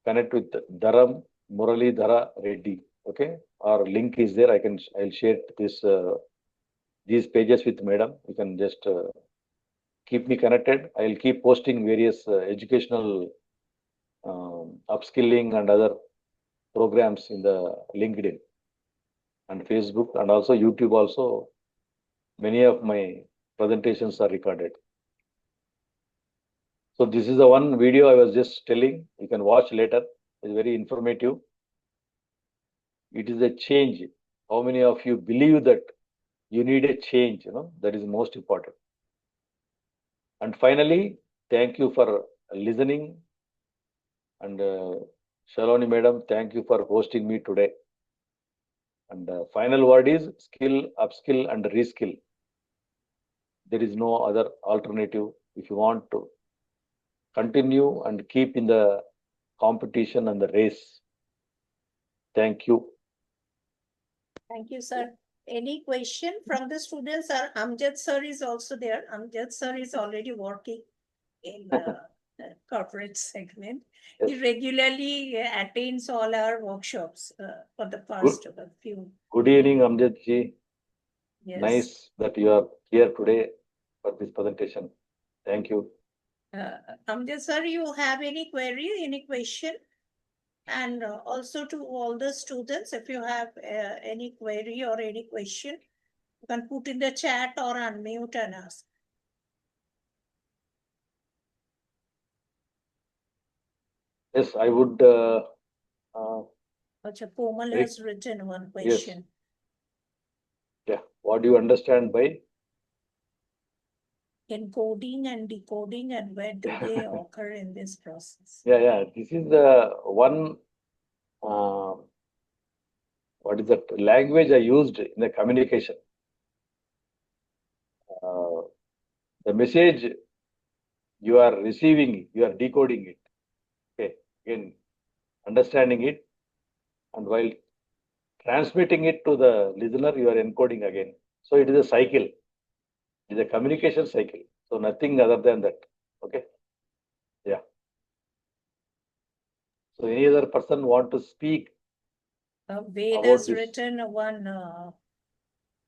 connect with Dharam Murali Dhara Reddy. Okay, our link is there. I'll share these pages with Madam. You can just keep me connected. I'll keep posting various educational upskilling and other programs in the LinkedIn and Facebook, and also YouTube. Also, many of my presentations are recorded. So this is the one video I was just telling. You can watch later. It's very informative. It is a change. How many of you believe that you need a change? That is most important. And finally, thank you for listening. And Shaloni Madam, thank you for hosting me today. And the final word is skill, upskill, and reskill. There is no other alternative if you want to continue and keep in the competition and the race. Thank you. Thank you, sir. Any question from the students? Amjad sir is also there. Amjad sir is already working in corporate segment. Yes. He regularly attends all our workshops for the past few. Good evening, Amjad ji. Yes. Nice that you are here today for this presentation. Thank you. Amjad sir, you have any query, any question? And also to all the students, if you have any query or any question, you can put in the chat or unmute and ask. Yes, I would. Pomal has written one question. Yes. Yeah. What do you understand by encoding and decoding, and where do they occur in this process? Yeah. This is the one. What is that language I used in the communication? The message you are receiving, you are decoding it. Okay, again, understanding it, and while transmitting it to the listener, you are encoding again. So it is a cycle. It is a communication cycle. So nothing other than that. Okay. Yeah. So any other person want to speak? Ved has written one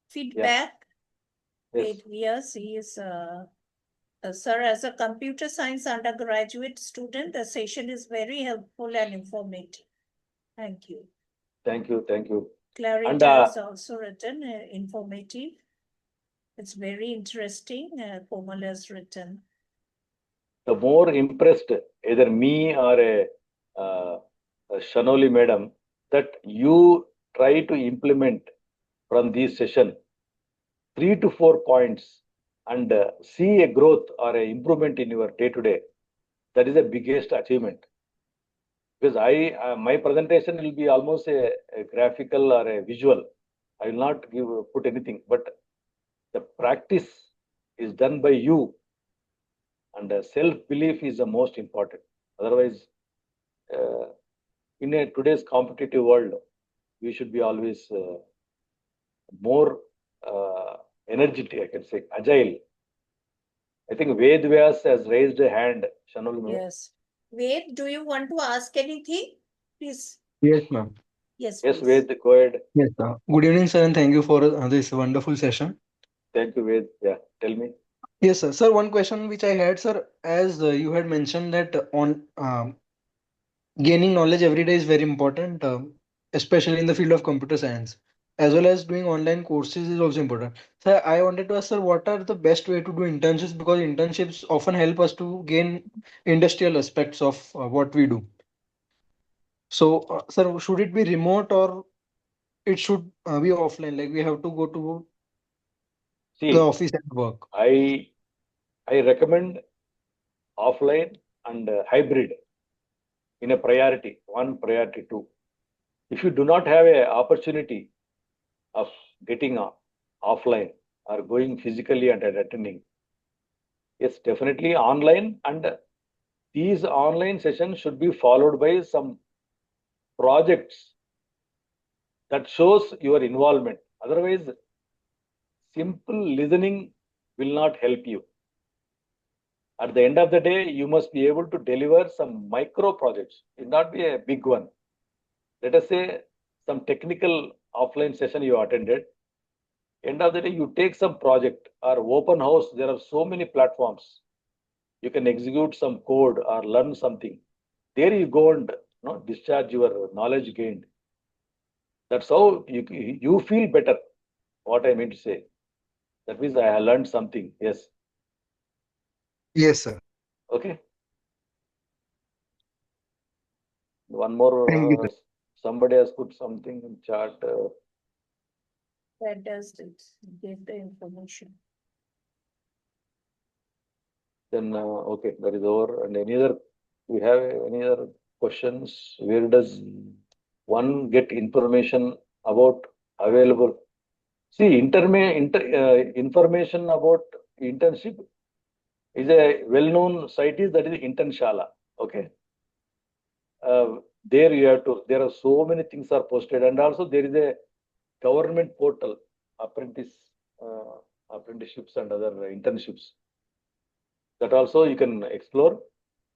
feedback. Yes. Yes, he is, sir, as a computer science undergraduate student, the session is very helpful and informative. Thank you. Thank you. Thank you. Clarita has also written informative. It's very interesting. Komal has written. the more impressed either me or a Shanoli madam that you try to implement from this session 3 to 4 points and see a growth or a improvement in your day to day. That is the biggest achievement. Because my presentation will be almost a graphical or a visual. I will not put anything, but the practice is done by you, and self-belief is the most important. Otherwise, in today's competitive world, we should be always more energetic, I can say, agile. I think Ved Vyas has raised a hand. Shanul, Yes. Ved, do you want to ask anything? Please. Yes, ma'am. Yes, yes, please. Ved, go ahead. Yes, sir. Good evening, sir, and thank you for this wonderful session. Thank you, Ved. Yeah, tell me. Yes, sir. Sir, one question which I had, sir, as you had mentioned that on gaining knowledge every day is very important, especially in the field of computer science, as well as doing online courses is also important. Sir, I wanted to ask, sir, what are the best way to do internships? Because internships often help us to gain industrial aspects of what we do. So, sir, should it be remote or it should be offline? Like we have to go to the See, office and work. I recommend offline and hybrid in a priority, 1, priority 2. If you do not have a opportunity of getting offline or going physically and attending, yes, definitely online, and these online sessions should be followed by some projects that shows your involvement. Otherwise, simple listening will not help you. At the end of the day, you must be able to deliver some micro projects. It not be a big one. Let us say some technical offline session you attended. End of the day, you take some project or open house. There are so many platforms. You can execute some code or learn something. There you go and discharge your knowledge gained. That's how you feel better. What I mean to say. That means I learned something. Yes. Yes, sir. Okay. One more. Thank you, sir. Somebody has put something in chat. That does it. Give the information. Then okay, that is over. And we have any other questions? Where does one get information about available? See, information about internship is a well-known site that is Internshala. Okay. There you have to. There are so many things are posted, and also there is a government portal, apprenticeships and other internships. That also you can explore.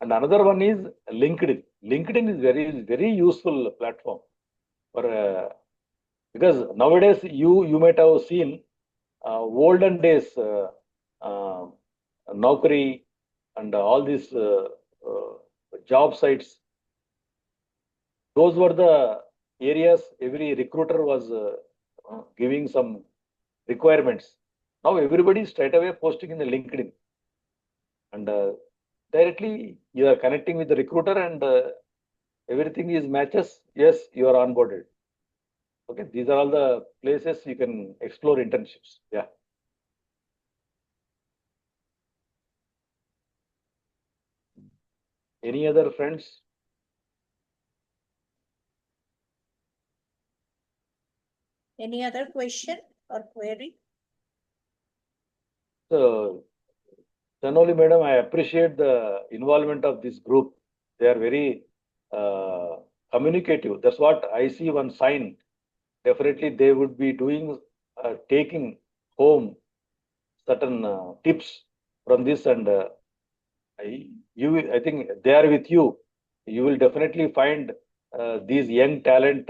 And another one is LinkedIn. LinkedIn is very useful platform for because nowadays you might have seen olden days Naukri and all these job sites. Those were the areas every recruiter was giving some requirements. Now everybody is straight away posting in the LinkedIn, and directly you are connecting with the recruiter, and everything is matches. Yes, you are onboarded. Okay, these are all the places you can explore internships. Yeah. Any other friends? Any other question or query? So, Chanoli madam, I appreciate the involvement of this group. They are very communicative. That's what I see one sign. Definitely they would be doing, taking home certain tips from this, and I think they are with you. You will definitely find these young talent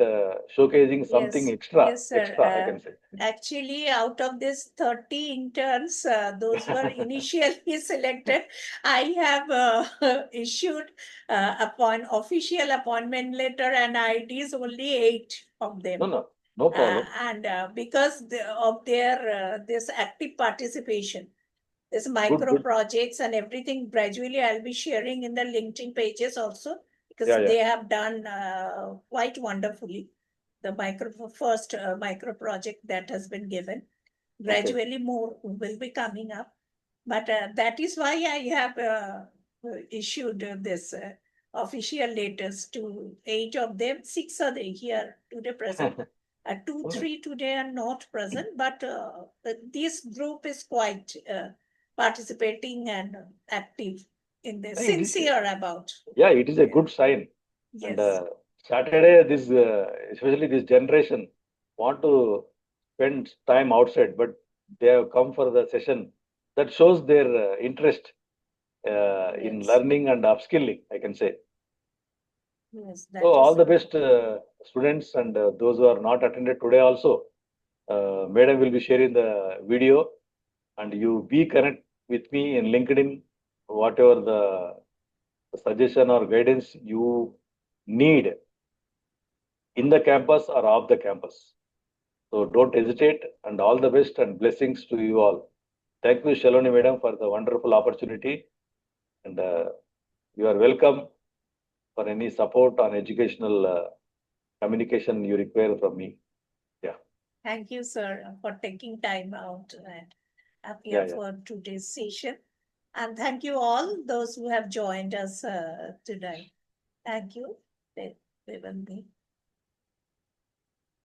showcasing something Yes, extra. yes, sir. I can say. Actually, out of this 30 interns, those were initially selected. I have issued upon official appointment letter, and it is only 8 of them. No problem. And because of their this active participation, This micro good. projects and everything gradually I'll be sharing in the LinkedIn pages also, because Yeah, yeah. they have done quite wonderfully. The first micro project that has been given. Gradually more will be coming up. But that is why I have issued this official letters to 8 of them. 6 are they here today present. 2, 3 today are not present, but this group is quite participating and active in this, sincere about. Yeah, it is a good sign. Yes. And Saturday, this especially this generation want to spend time outside, but they have come for the session. That shows their interest in Yes. learning and upskilling, I can say. Yes, So all the best, students, and those who are not attended today also. Madam will be sharing the video, and you be connect with me in LinkedIn, whatever the suggestion or guidance you need in the campus or off the campus. So don't hesitate, and all the best and blessings to you all. Thank you, Shaloni Madam, for the wonderful opportunity. And you are welcome for any support on educational communication you require from me. Yeah. Thank you, sir, for taking time out and Yeah, appear for today's session. And thank you all those who have joined us today. Thank you. We will be